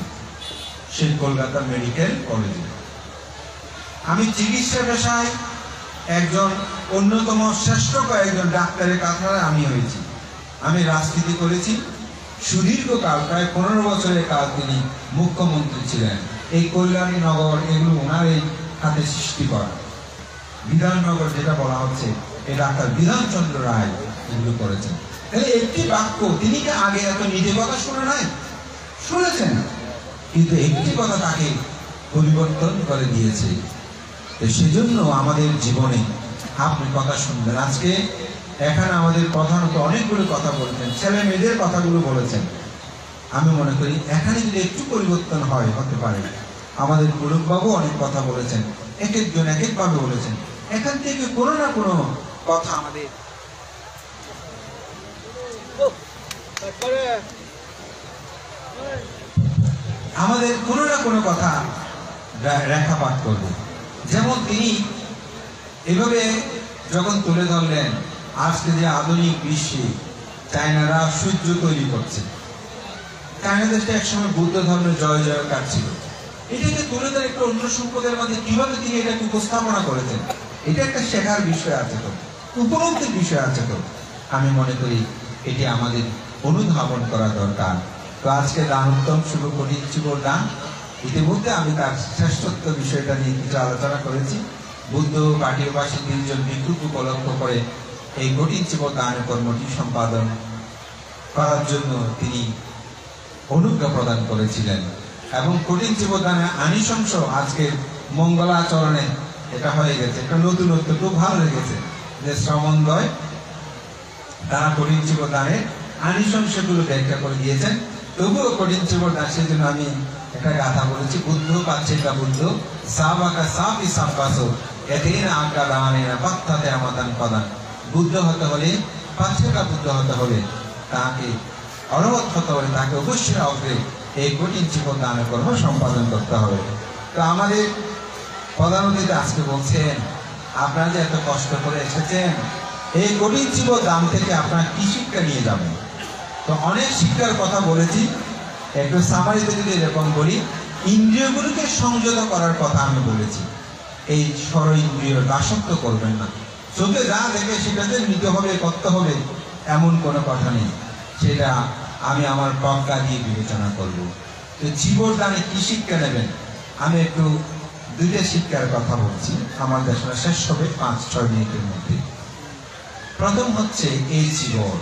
সেই কলকাতা মেডিকেল কলেজে। আমি চিকিৎসা পেশায় একজন অন্যতম শ্রেষ্ঠ কয়েকজন ডাক্তারের কাতারে আমি হয়েছি। আমি রাজনীতি করেছি সুদীর্ঘকাল, প্রায় 15 বছরের কাল তিনি মুখ্যমন্ত্রী ছিলেন। এই কল্যাণী নগর এগুলো ওনার এই হাতে সৃষ্টি করা। বিধাননগর যেটা বলা হচ্ছে, এই ডাক্তার বিধানচন্দ্র রায় এগুলো করেছেন। তাহলে একটি বাক্য, তিনি কি আগে এত নিজে কথা শুনে নাই? শুনেছেন, কিন্তু একটি কথা তাকে পরিবর্তন করে দিয়েছে। সেজন্য আমাদের জীবনে আপনি কথা শুনবেন। আজকে এখানে আমাদের প্রধানত অনেকগুলো কথা বলছেন, ছেলে মেয়েদের কথাগুলো বলেছেন। আমি মনে করি এখানে যদি একটু পরিবর্তন হয়, হতে পারে। আমাদের গুরুবাবু অনেক কথা বলেছেন, এক একজন এক একভাবে বলেছেন। এখান থেকে কোনো না কোনো কথা আমাদের কোনো না কোনো কথা রেখাপাত করবে। যেমন তিনি এভাবে যখন তুলে ধরলেন, আজকে যে আধুনিক বিশ্বে চায়নারা সূর্য তৈরি করছে, চায়না দেশটা একসময় বৌদ্ধ ধর্মের জয় জয়কার ছিল। এটাকে তুলে ধরে একটা অন্য সম্প্রদায়ের মধ্যে কিভাবে তিনি এটাকে উপস্থাপনা করেছেন, এটা একটা শেখার বিষয় আছে, তো উপলব্ধির বিষয় আছে। তো আমি মনে করি এটি আমাদের অনুধাবন করা দরকার। তো আজকে দানোত্তম শুভ কঠিন দান, ইতিমধ্যে আমি তার শ্রেষ্ঠত্ব বিষয়টা নিয়ে কিছু আলোচনা করেছি। বুদ্ধ পাঠ্যবাসী 3 জন ভিক্ষুক উপলক্ষ করে এই কঠিন দান কর্মটি সম্পাদন করার জন্য তিনি অনুজ্ঞা প্রদান করেছিলেন। এবং কঠিন দানের আনিশংস আজকে মঙ্গলাচরণে এটা হয়ে গেছে, একটা নতুনত্ব খুব ভালো লেগেছে যে শ্রমণদ্বয় তারা কঠিন দানের আনিশংসগুলো ব্যাখ্যা করে দিয়েছেন। তবুও কঠিন দান, সেই জন্য আমি একটা গাথা বলেছি, বুদ্ধ পাচ্ছেকা বুদ্ধ সাবাকা সাপি সাব্বাসো এতেন আজ্ঞা দানেনা পাত্তাতে আমাদান প্রদান। বুদ্ধ হতে হলে, পাচ্ছেকা বুদ্ধ হতে হলে, তাকে অরহত হতে হলে তাকে অবশ্যই অগ্রে এই কঠিন জীবন দান কর্ম সম্পাদন করতে হবে। তো আমাদের প্রধান অতিথি আজকে বলছেন, আপনারা যে এত কষ্ট করে এসেছেন, এই কঠিন জীবন দান থেকে আপনারা কি শিক্ষা নিয়ে যাবেন? তো অনেক শিক্ষার কথা বলেছি, একটু সামারিতে যদি এরকম বলি, ইন্দ্রিয়গুলোকে সংযত করার কথা আমি বলেছি। এই স্বর ইন্দ্রিয় দাসত্ব করবেন না, চোখে যা দেখে সেটাতে নিতে হবে, করতে হবে, এমন কোনো কথা নেই। সেটা আমি আমার প্রজ্ঞা দিয়ে বিবেচনা করব। তো জীবনদানে কি শিক্ষা নেবেন? আমি একটু দুইটা শিক্ষার কথা বলছি, আমার দেশটা শেষ হবে 5-6 মিনিটের মধ্যে। প্রথম হচ্ছে এই জীবন।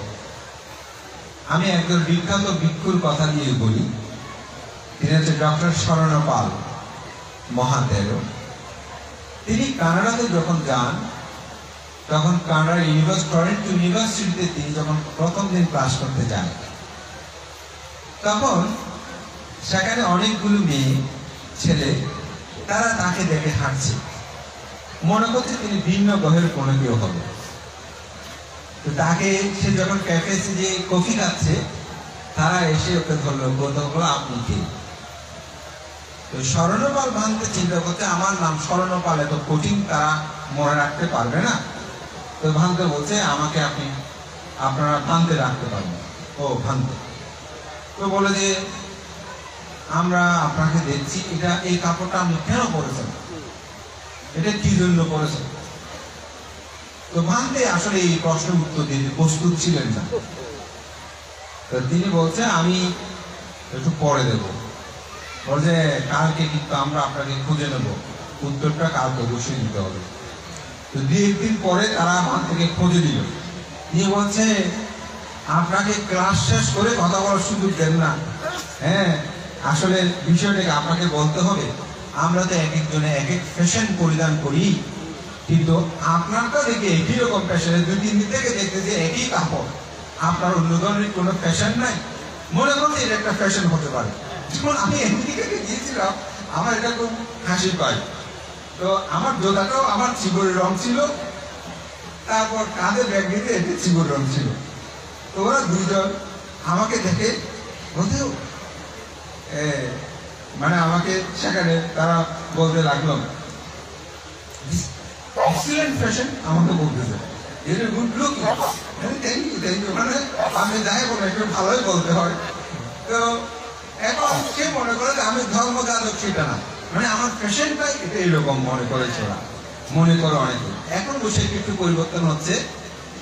আমি একজন বিখ্যাত ভিক্ষুর কথা দিয়ে বলি, তিনি হচ্ছে ডক্টর শরণপাল মহাদেব। তিনি কানাডাতে যখন যান, তখন কানাডার টরন্টো ইউনিভার্সিটিতে তিনি যখন প্রথম দিন ক্লাস করতে যান, তখন সেখানে অনেকগুলো মেয়ে ছেলে তারা তাকে দেখে হাঁটছে, মনে করছে তিনি ভিন্ন গ্রহের কোনো কেউ হবে। তো তাকে সে যখন ক্যাফেতে যে কফি খাচ্ছে, তারা এসে ওকে ধরলো, বলতে হলো আপনি কে? তো শরণপাল ভাঙতে চিন্তা করতে, আমার নাম শরণপাল, এত কঠিন তারা মনে রাখতে পারবে না। তো ভাঙতে বলছে, আমাকে আপনি আপনারা ভাঙতে রাখতে পারবেন। ও ভাঙতে। তো বলে যে আমরা আপনাকে দেখছি, এটা এই কাপড়টা আপনি কেন পরেছেন, এটা কি জন্য পরেছেন? তো ভাঙতে আসলে এই প্রশ্নের উত্তর দিতে প্রস্তুত ছিলেন না। তো তিনি বলছে, আমি একটু পরে দেব। বলছে কালকে কিন্তু আমরা আপনাকে খুঁজে নেব, উত্তরটা কালকে অবশ্যই দিতে হবে। তো 2-1 দিন পরে তারা আমার থেকে খুঁজে দিল। নিয়ে বলছে, আপনাকে ক্লাস শেষ করে কথা বলার সুযোগ দেন না। হ্যাঁ, আসলে বিষয়টাকে আপনাকে বলতে হবে, আমরা তো এক একজনে এক এক ফ্যাশন পরিধান করি, কিন্তু আপনারটা দেখে একই রকম ফ্যাশনে 2-3 দিন থেকে দেখতে যে একই কাপড়, আপনার অন্য ধরনের কোনো ফ্যাশন নাই। মনে করছে এটা একটা ফ্যাশন হতে পারে। যেমন আমি আমেরিকাতে গিয়েছিলাম, আমার এটা খুব হাসি পায়। তো আমার জোতাটাও আমার চিবরের রং ছিল, তারপর কাঁধে ব্যাগ দিতে এটি চিবর রং ছিল। তো ওরা দুইজন আমাকে দেখে বলতেও মানে আমাকে সেখানে তারা বলতে লাগলো, এক্সিলেন্ট ফ্যাশন, আমাকে বলতেছে এটা good look. Thank you thank you, মানে আমি যাই বলে একটু ভালোই বলতে হয়। তো এখন সে মনে করে যে আমি ধর্মযাজক, সেটা না, মানে আমার ফ্যাশনটাই এটা এরকম মনে করেছে ওরা, মনে করে অনেকে। এখন বসে একটু পরিবর্তন হচ্ছে।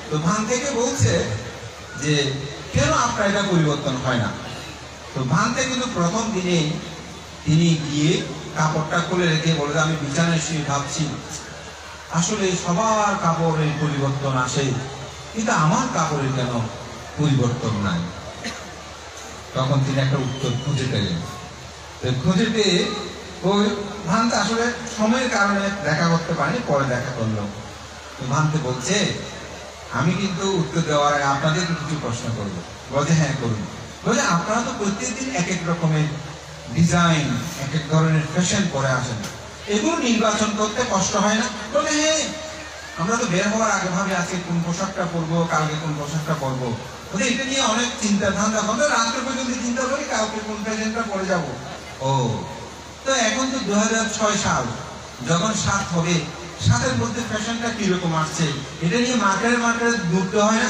তো ভান থেকে বলছে যে কেন আপনার এটা পরিবর্তন হয় না? তো ভানতে কিন্তু প্রথম দিনেই তিনি গিয়ে কাপড়টা খুলে রেখে বলে, আমি বিছানায় শুয়ে ভাবছি, আসলে সবার কাপড়ের পরিবর্তন আসে, কিন্তু আমার কাপড়ের কেন পরিবর্তন নাই? তখন তিনি একটা উত্তর খুঁজে পেলেন। খুঁজে পেয়ে ওই ভানতে আসলে সময়ের কারণে দেখা করতে পারেনি, পরে দেখা করলো। তো ভানতে বলছে, আমি কিন্তু উত্তর দেওয়ার আগে আপনাদের কিছু প্রশ্ন করবো। বলছে হ্যাঁ করুন। বলছে আপনারা তো প্রত্যেকদিন এক এক রকমের ডিজাইন, এক এক ধরনের ফ্যাশন পরে আসেন, এগুলো নির্বাচন করতে কষ্ট হয় না? বলে হ্যাঁ, আমরা তো বের হওয়ার আগে ভাবি আজকে কোন পোশাকটা পরবো, কালকে কোন পোশাকটা পরবো। বলে এটা নিয়ে অনেক চিন্তা ধান্দা করতে রাত্রে পর্যন্ত চিন্তা করি কালকে কোন ফ্যাশনটা পরে যাবো। ও তো এখন তো 2006 সাল, যখন 7 হবে, 7-এর মধ্যে ফ্যাশনটা কিরকম আসছে, এটা নিয়ে মার্কেটে ঘুরতে হয় না?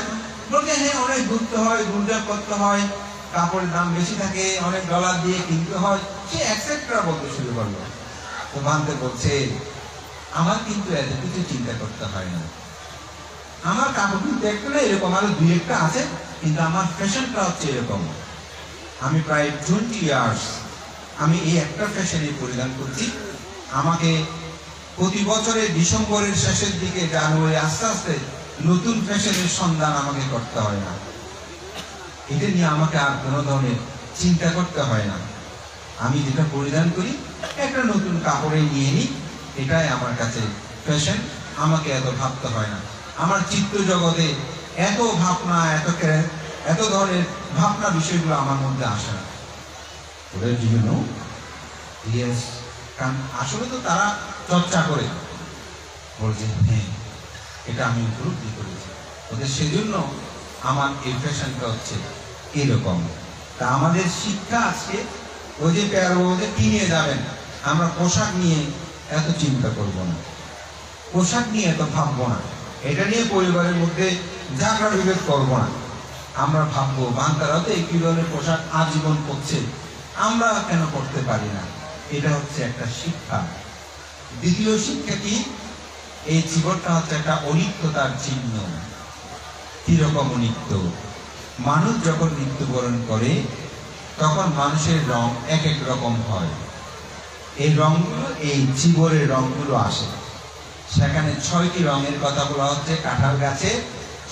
বলছে হ্যাঁ, অনেক ঘুরতে হয়, ঘুরতে করতে হয়, কাপড়ের দাম বেশি থাকে, অনেক ডলার দিয়ে কিনতে হয়, সে এক্সেট্রা বলতে শুরু করলো। তো ভানতে বলছে, আমার কিন্তু এত কিছু চিন্তা করতে হয় না, আমার কাপড় কিন্তু একটা না, এরকম আরো 2-1টা আছে, কিন্তু আমার ফ্যাশনটা হচ্ছে এরকম। আমি প্রায় 20 ইয়ার্স আমি এই একটা ফ্যাশনে পরিধান করছি। আমাকে প্রতি বছরের ডিসেম্বরের শেষের দিকে, জানুয়ারি, আস্তে আস্তে নতুন ফ্যাশনের সন্ধান আমাকে করতে হয় না। এটা নিয়ে আমাকে আর কোনো ধরনের চিন্তা করতে হয় না। আমি যেটা পরিধান করি একটা নতুন কাপড়ে নিয়ে নিই, এটাই আমার কাছে ফ্যাশন, আমাকে এত ভাবতে হয় না। আমার চিত্ত জগতে এত ভাবনা, এত ধরনের ভাবনা বিষয়গুলো আমার মধ্যে আসে না। ইয়েস, কারণ আসলে তো তারা চর্চা করে বলছে হ্যাঁ এটা আমি উপলব্ধি করেছি, ওদের সেজন্য আমার এই ফ্যাশনটা হচ্ছে এরকম। তা আমাদের শিক্ষা আজকে ওই যে পেয়ারবাবুদের কি নিয়ে যাবেন, আমরা পোশাক নিয়ে এত চিন্তা করব না, পোশাক নিয়ে এত ভাববো না, এটা নিয়ে পরিবারের মধ্যে ঝগড়া বিভেদ করবো না। আমরা ভাববো বান্তারাও তো একই ধরনের পোশাক আজীবন করছে, আমরা কেন করতে পারি না। এটা হচ্ছে একটা শিক্ষা। দ্বিতীয় শিক্ষা কি, এই জীবনটা হচ্ছে একটা অনিত্যতার চিহ্ন। কিরকম অনিত্য? মানুষ যখন মৃত্যুবরণ করে তখন মানুষের রং এক এক রকম হয়। এই রংগুলো, এই জীবনের রংগুলো আসে, সেখানে 6টি রঙের কথা বলা হচ্ছে। কাঁঠাল গাছে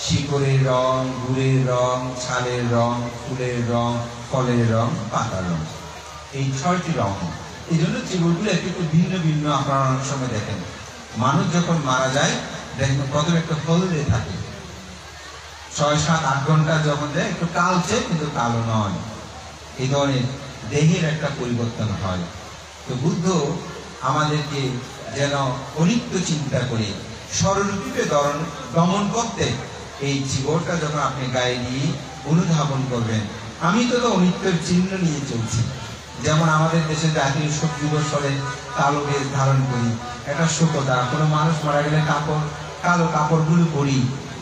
শিকড়ের রং, গুড়ের রং, ছালের রং, ফুলের রং, ফলের রং, পাতার রং, এই 6টি রং। এই জন্য জীবনগুলো একটু ভিন্ন ভিন্ন। আপনারা অনেক সময় দেখেন মানুষ যখন মারা যায় দেখবেন কত একটা হলদে থাকে, 6-7-8 ঘন্টা যখন যায় একটু কালচে কিন্তু কালো নয়, এই ধরনের দেহের একটা পরিবর্তন হয়। তো বুদ্ধ আমাদেরকে যেন অনিত্য চিন্তা করে স্বরূপে দমন করতে, এই জীবনটা যখন আপনি গায়ে নিয়ে অনুধাবন করবেন, আমি তো অনিত্যের চিহ্ন নিয়ে চলছি। যেমন আমাদের দেশে জাতীয় শোক দিবস হলে কালো বেশ ধারণ করি, একটা শোকতা। কোনো মানুষ মারা গেলে কালো কাপড়গুলো পরি,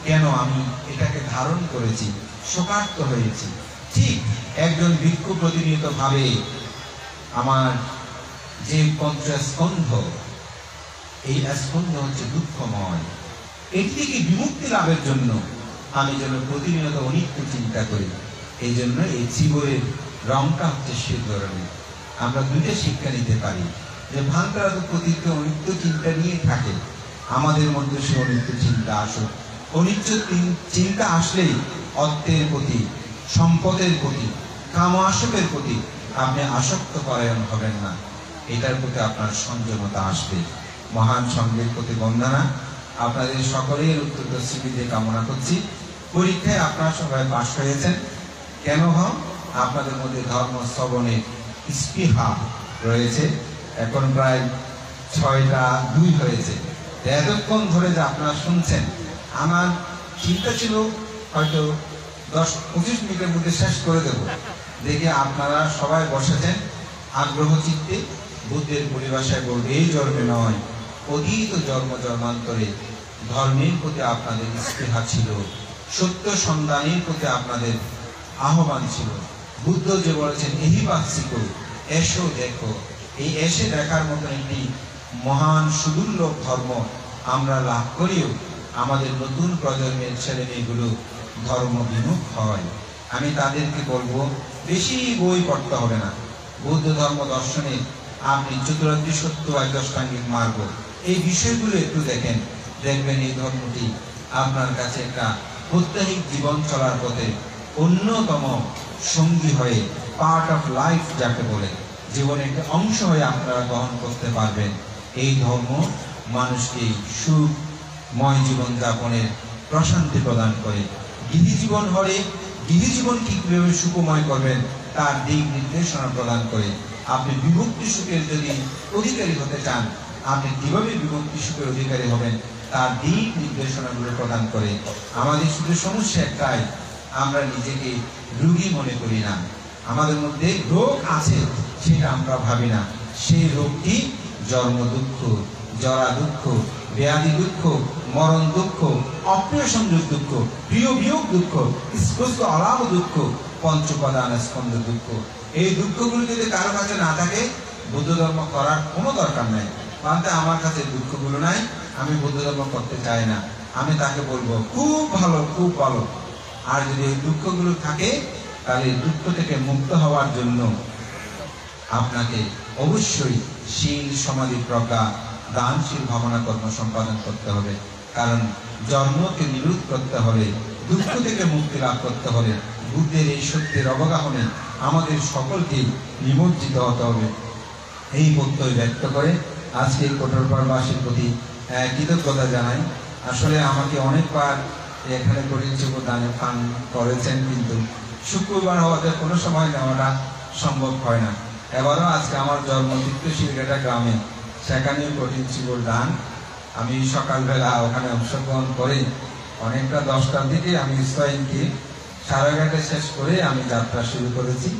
কেন? আমি এটাকে ধারণ করেছি, শোকার্ত হয়েছি। ঠিক একজন ভিক্ষু প্রতিনিয়ত ভাবে আমার যে পঞ্চস্কন্ধ, এই স্কন্ধ হচ্ছে দুঃখময়, এটি থেকে বিমুক্তি লাভের জন্য আমি যেন প্রতিনিয়ত অনিত্য চিন্তা করি। এই জন্য এই জীবনের রংটা হচ্ছে সে ধরনের। আমরা দুইটা শিক্ষা নিতে পারি, যে ভান্তারা তো প্রতিনিয়ত অনিত্য চিন্তা নিয়ে থাকে, আমাদের মধ্যে সে অনিত্য চিন্তা আসুক। অনিত্য চিন্তা আসলেই অর্থের প্রতি, সম্পদের প্রতি, কাম আসকের প্রতি আপনি আসক্ত পরায়ণ হবেন না, এটার প্রতি আপনার সংযমতা আসবে। মহান সঙ্গের প্রতি বন্দনা। আপনাদের সকলের উত্তর স্মৃতি কামনা করছি। পরীক্ষায় আপনারা সবাই পাশ হয়েছেন, কেন হন? আপনাদের মধ্যে ধর্ম শ্রবণের স্পৃহা রয়েছে। এখন প্রায় 6:02 হয়েছে। এতক্ষণ ধরে যে আপনারা শুনছেন, আমার চিন্তা ছিল হয়তো 10-25 মিনিটের মধ্যে শেষ করে দেব। দেখে আপনারা সবাই বসেছেন আগ্রহ চিত্তে। বুদ্ধের পরিভাষায় বলবে, এই জন্মে নয়, অতীত জন্ম জন্মান্তরে ধর্মের প্রতি আপনাদের স্পৃহা ছিল, সত্য সন্ধানের প্রতি আপনাদের আহ্বান ছিল। বুদ্ধ যে বলেছেন, এহি বাচ্ছিক, এসো দেখো, এই এসে দেখার মতন একটি মহান সুদুর্লভ ধর্ম আমরা লাভ করিও আমাদের নতুন প্রজন্মের ছেলে মেয়েগুলো ধর্ম বিমুখ হয়। আমি তাদেরকে বলবো, বেশি বই পড়তে হবে না। বৌদ্ধ ধর্ম দর্শনে আপনি চতুরার্য সত্য, অষ্টাঙ্গিক মার্গ, এই বিষয়গুলো একটু দেখবেন এই ধর্মটি আপনার কাছে একটা প্রত্যাহিক জীবন চলার পথে অন্যতম সঙ্গী হয়ে, পার্ট অফ লাইফ যাকে বলে, জীবনের একটি অংশ হয়ে আপনারা গ্রহণ করতে পারবেন। এই ধর্ম মানুষকে সুখময় জীবন যাপনের প্রশান্তি প্রদান করে। গৃহী জীবন হলে গৃহী জীবন কিভাবে সুখময় করবেন তার দিক নির্দেশনা প্রদান করে। আপনি বিভক্তি সুখের যদি অধিকারী হতে চান, আপনি কিভাবে বিভক্তি সুখের অধিকারী হবেন তার দিক নির্দেশনাগুলো প্রদান করে। আমাদের শুধু সমস্যা একটাই, আমরা নিজেকে রোগী মনে করি না। আমাদের মধ্যে রোগ আছে সেটা আমরা ভাবি না। সেই রোগটি জন্ম দুঃখ, জরা দুঃখ, ব্যাধি দুঃখ, মরণ দুঃখ, অপ্রিয় সংযোগ দুঃখ, প্রিয় বিয়োগ দুঃখ, স্পষ্ট অলাভ দুঃখ, পঞ্চপাদান স্কন্ধ দুঃখ। এই দুঃখগুলো যদি কারো কাছে না থাকে, বুদ্ধ ধর্ম করার কোনো দরকার নাই। মানতে আমার কাছে দুঃখগুলো নাই, আমি বুদ্ধ ধর্ম করতে চাই না, আমি তাকে বলবো খুব ভালো, খুব ভালো। আর যদি এই দুঃখগুলো থাকে, তাহলে দুঃখ থেকে মুক্ত হওয়ার জন্য আপনাকে অবশ্যই শীল, সমাধি, প্রজ্ঞা, দানশীল ভাবনা কর্ম সম্পাদন করতে হবে। কারণ জন্মকে নিরোধ করতে হলে, দুঃখ থেকে মুক্তি লাভ করতে হলে, বুদ্ধের এই সত্যের অবগাহনে আমাদের সকলকে নিমজ্জিত হতে হবে। এই বক্তব্য ব্যক্ত করে আজকে কঠোরপাড়বাসীর প্রতি কৃতজ্ঞতা জানাই। আসলে আমাকে অনেকবার এখানে পরিচিত দানে ফান করেছেন, কিন্তু শুক্রবার হওয়াতে কোনো সময় নেওয়াটা সম্ভব হয় না। এবারও আজকে আমার জন্মতীর্থ শিলঘাটা গ্রামে, সেখানেও কঠিন শিবর দান। আমি সকালবেলা ওখানে অংশগ্রহণ করে অনেকটা 10টার দিকে আমি ইসরায়েলকে সারাঘাটে শেষ করে আমি যাত্রা শুরু করেছি।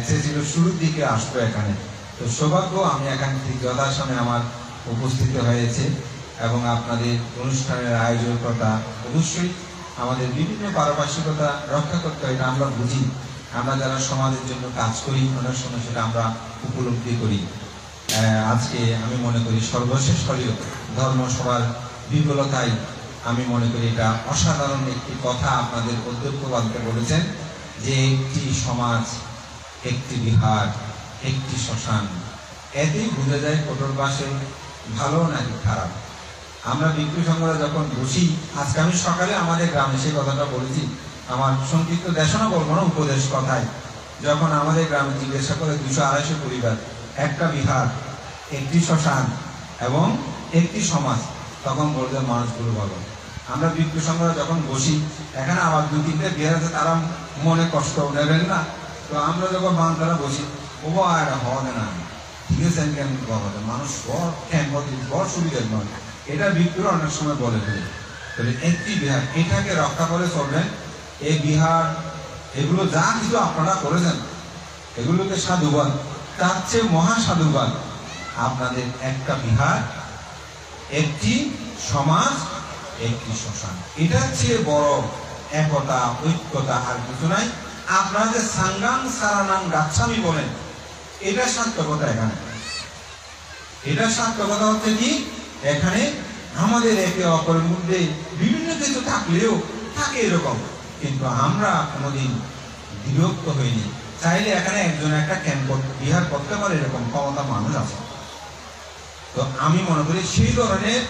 সে ছিল শুরুর দিকে আসবো এখানে, তো সৌভাগ্য আমি এখানে ঠিক যথাসময়ে আমার উপস্থিত হয়েছে। এবং আপনাদের অনুষ্ঠানের আয়োজকতা অবশ্যই আমাদের বিভিন্ন পারিপার্শ্বিকতা রক্ষা করতে হয়, এটা আমরা বুঝি। আমরা যারা সমাজের জন্য কাজ করি অনেক সময় সেটা আমরা উপলব্ধি করি। আজকে আমি মনে করি সর্বশেষ হলেও ধর্মসভার বিফলতায় আমি মনে করি এটা অসাধারণ একটি কথা আপনাদের অধ্যক্ষ বলতে বলেছেন যে একটি সমাজ, একটি বিহার, একটি শ্মশান। এতেই বোঝা যায় কঠোরবাসে ভালো নাকি খারাপ। আমরা বিক্রি সংগ্রহ যখন বসি, আজকে আমি সকালে আমাদের গ্রামে সেই কথাটা বলেছি, আমার সংক্ষিপ্ত দেশনা বলবো না, উপদেশ কথায়, যখন আমাদের গ্রামে জিজ্ঞাসা করে 200-250 পরিবার, একটা বিহার, একটি শ্মশান এবং একটি সমাজ, তখন বলবে মানুষগুলো বলো। আমরা বিক্রি সংগ্রহ যখন বসি, এখানে আবার 2-3টে বিহার আছে, তারা মনে কষ্ট নেবেন না। তো আমরা যখন বাংলা বসি, ও আর হবে না, ঠিক আছে, মানুষ বড় সুবিধার নয়, এটা বিক্রি অনেক সময় বলে ফেলে। তাহলে একটি বিহার, এটাকে রক্ষা করে চলবেন। এই বিহার, এগুলো যা কিছু আপনারা করেছেন, এগুলোকে সাধুবাদ, তার চেয়ে মহা সাধুবাদ আপনাদের একটা বিহার, একটি সমাজ, একটি শ্মশান। এটার চেয়ে বড় একতা, ঐক্যতা আর কিছু নাই। আপনারা যে সাঙ্গাং সারানাং গাচ্ছামি বলেন, এটা সার্থকতা। এখানে এটা সার্থকতা হচ্ছে কি, এখানে আমাদের একে অপরের মধ্যে বিভিন্ন কিছু থাকলেও থাকে এরকম, কিন্তু আমরা কোনোদিন বিরক্ত হইনি। চাইলে এখানে একজন একটা ক্যাম্প বিহার করতে পারে, এরকম ক্ষমতা মানুষ আছে। তো আমি মনে করি সেই ধরনের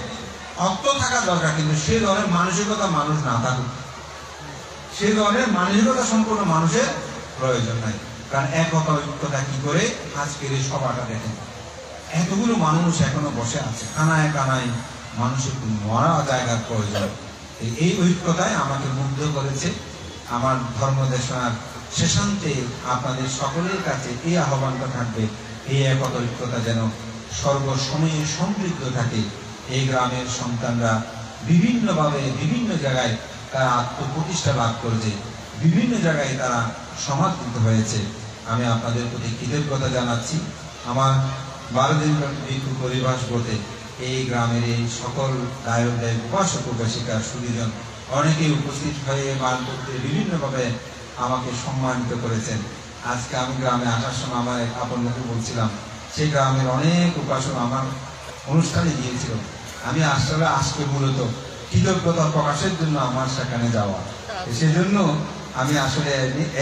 অর্থ থাকা দরকার, কিন্তু সেই ধরনের মানসিকতা মানুষ না থাকুক, সেই ধরনের মানসিকতা সম্পূর্ণ মানুষের প্রয়োজন নাই। কারণ একতা ঐক্যতা কি করে আজকের এই সভাটা দেখেন, এতগুলো মানুষ এখনো বসে আছে, কানায় কানায় মানুষের মরা জায়গার প্রয়োজন। এই ঐক্যতায় আমাকে মুগ্ধ করেছে। আমার ধর্মদেশনার শেষান্তে আপনাদের সকলের কাছে এই আহ্বানটা থাকবে, এই একতা ঐক্যতা যেন সর্বসময়ে সমৃদ্ধ থাকে। এই গ্রামের সন্তানরা বিভিন্নভাবে বিভিন্ন জায়গায় তারা আত্মপ্রতিষ্ঠা লাভ করেছে, বিভিন্ন জায়গায় তারা সমাদৃত হয়েছে। আমি আপনাদের প্রতি কৃতজ্ঞতা জানাচ্ছি। আমার 12 দিন ভিক্ষু পরিবাস বলতে এই গ্রামের এই সকল গায়ক গায়ক, উপাসক উপাসিকা, সুদীজন অনেকেই উপস্থিত হয়ে মান করতে বিভিন্নভাবে আমাকে সম্মানিত করেছেন। আজকে আমি গ্রামে আসার সময় আমার এক আপন লোকে বলছিলাম, সেই গ্রামের অনেক উপাসক আমার অনুষ্ঠানে গিয়েছিল। আমি আসলে আজকে মূলত কৃতজ্ঞতা প্রকাশের জন্য আমার সেখানে যাওয়া, সেজন্য আমি আসলে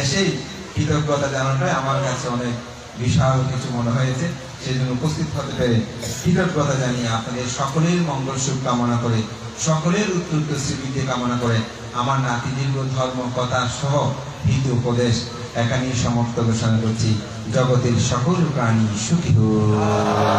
এসেই কৃতজ্ঞতা জানানোটাই আমার কাছে অনেক বিশাল কিছু মনে হয়েছে। সেজন্য উপস্থিত হতে পেরে কৃতজ্ঞতা জানিয়ে আপনাদের সকলের মঙ্গল সুখ কামনা করে, সকলের উত্তর স্মৃতি কামনা করে আমার নাতি দীর্ঘ ধর্ম কথা সহ হিত উপদেশ এখানেই সমাপ্ত ঘোষণা করছি। জগতের সকল প্রাণী সুখী হোক।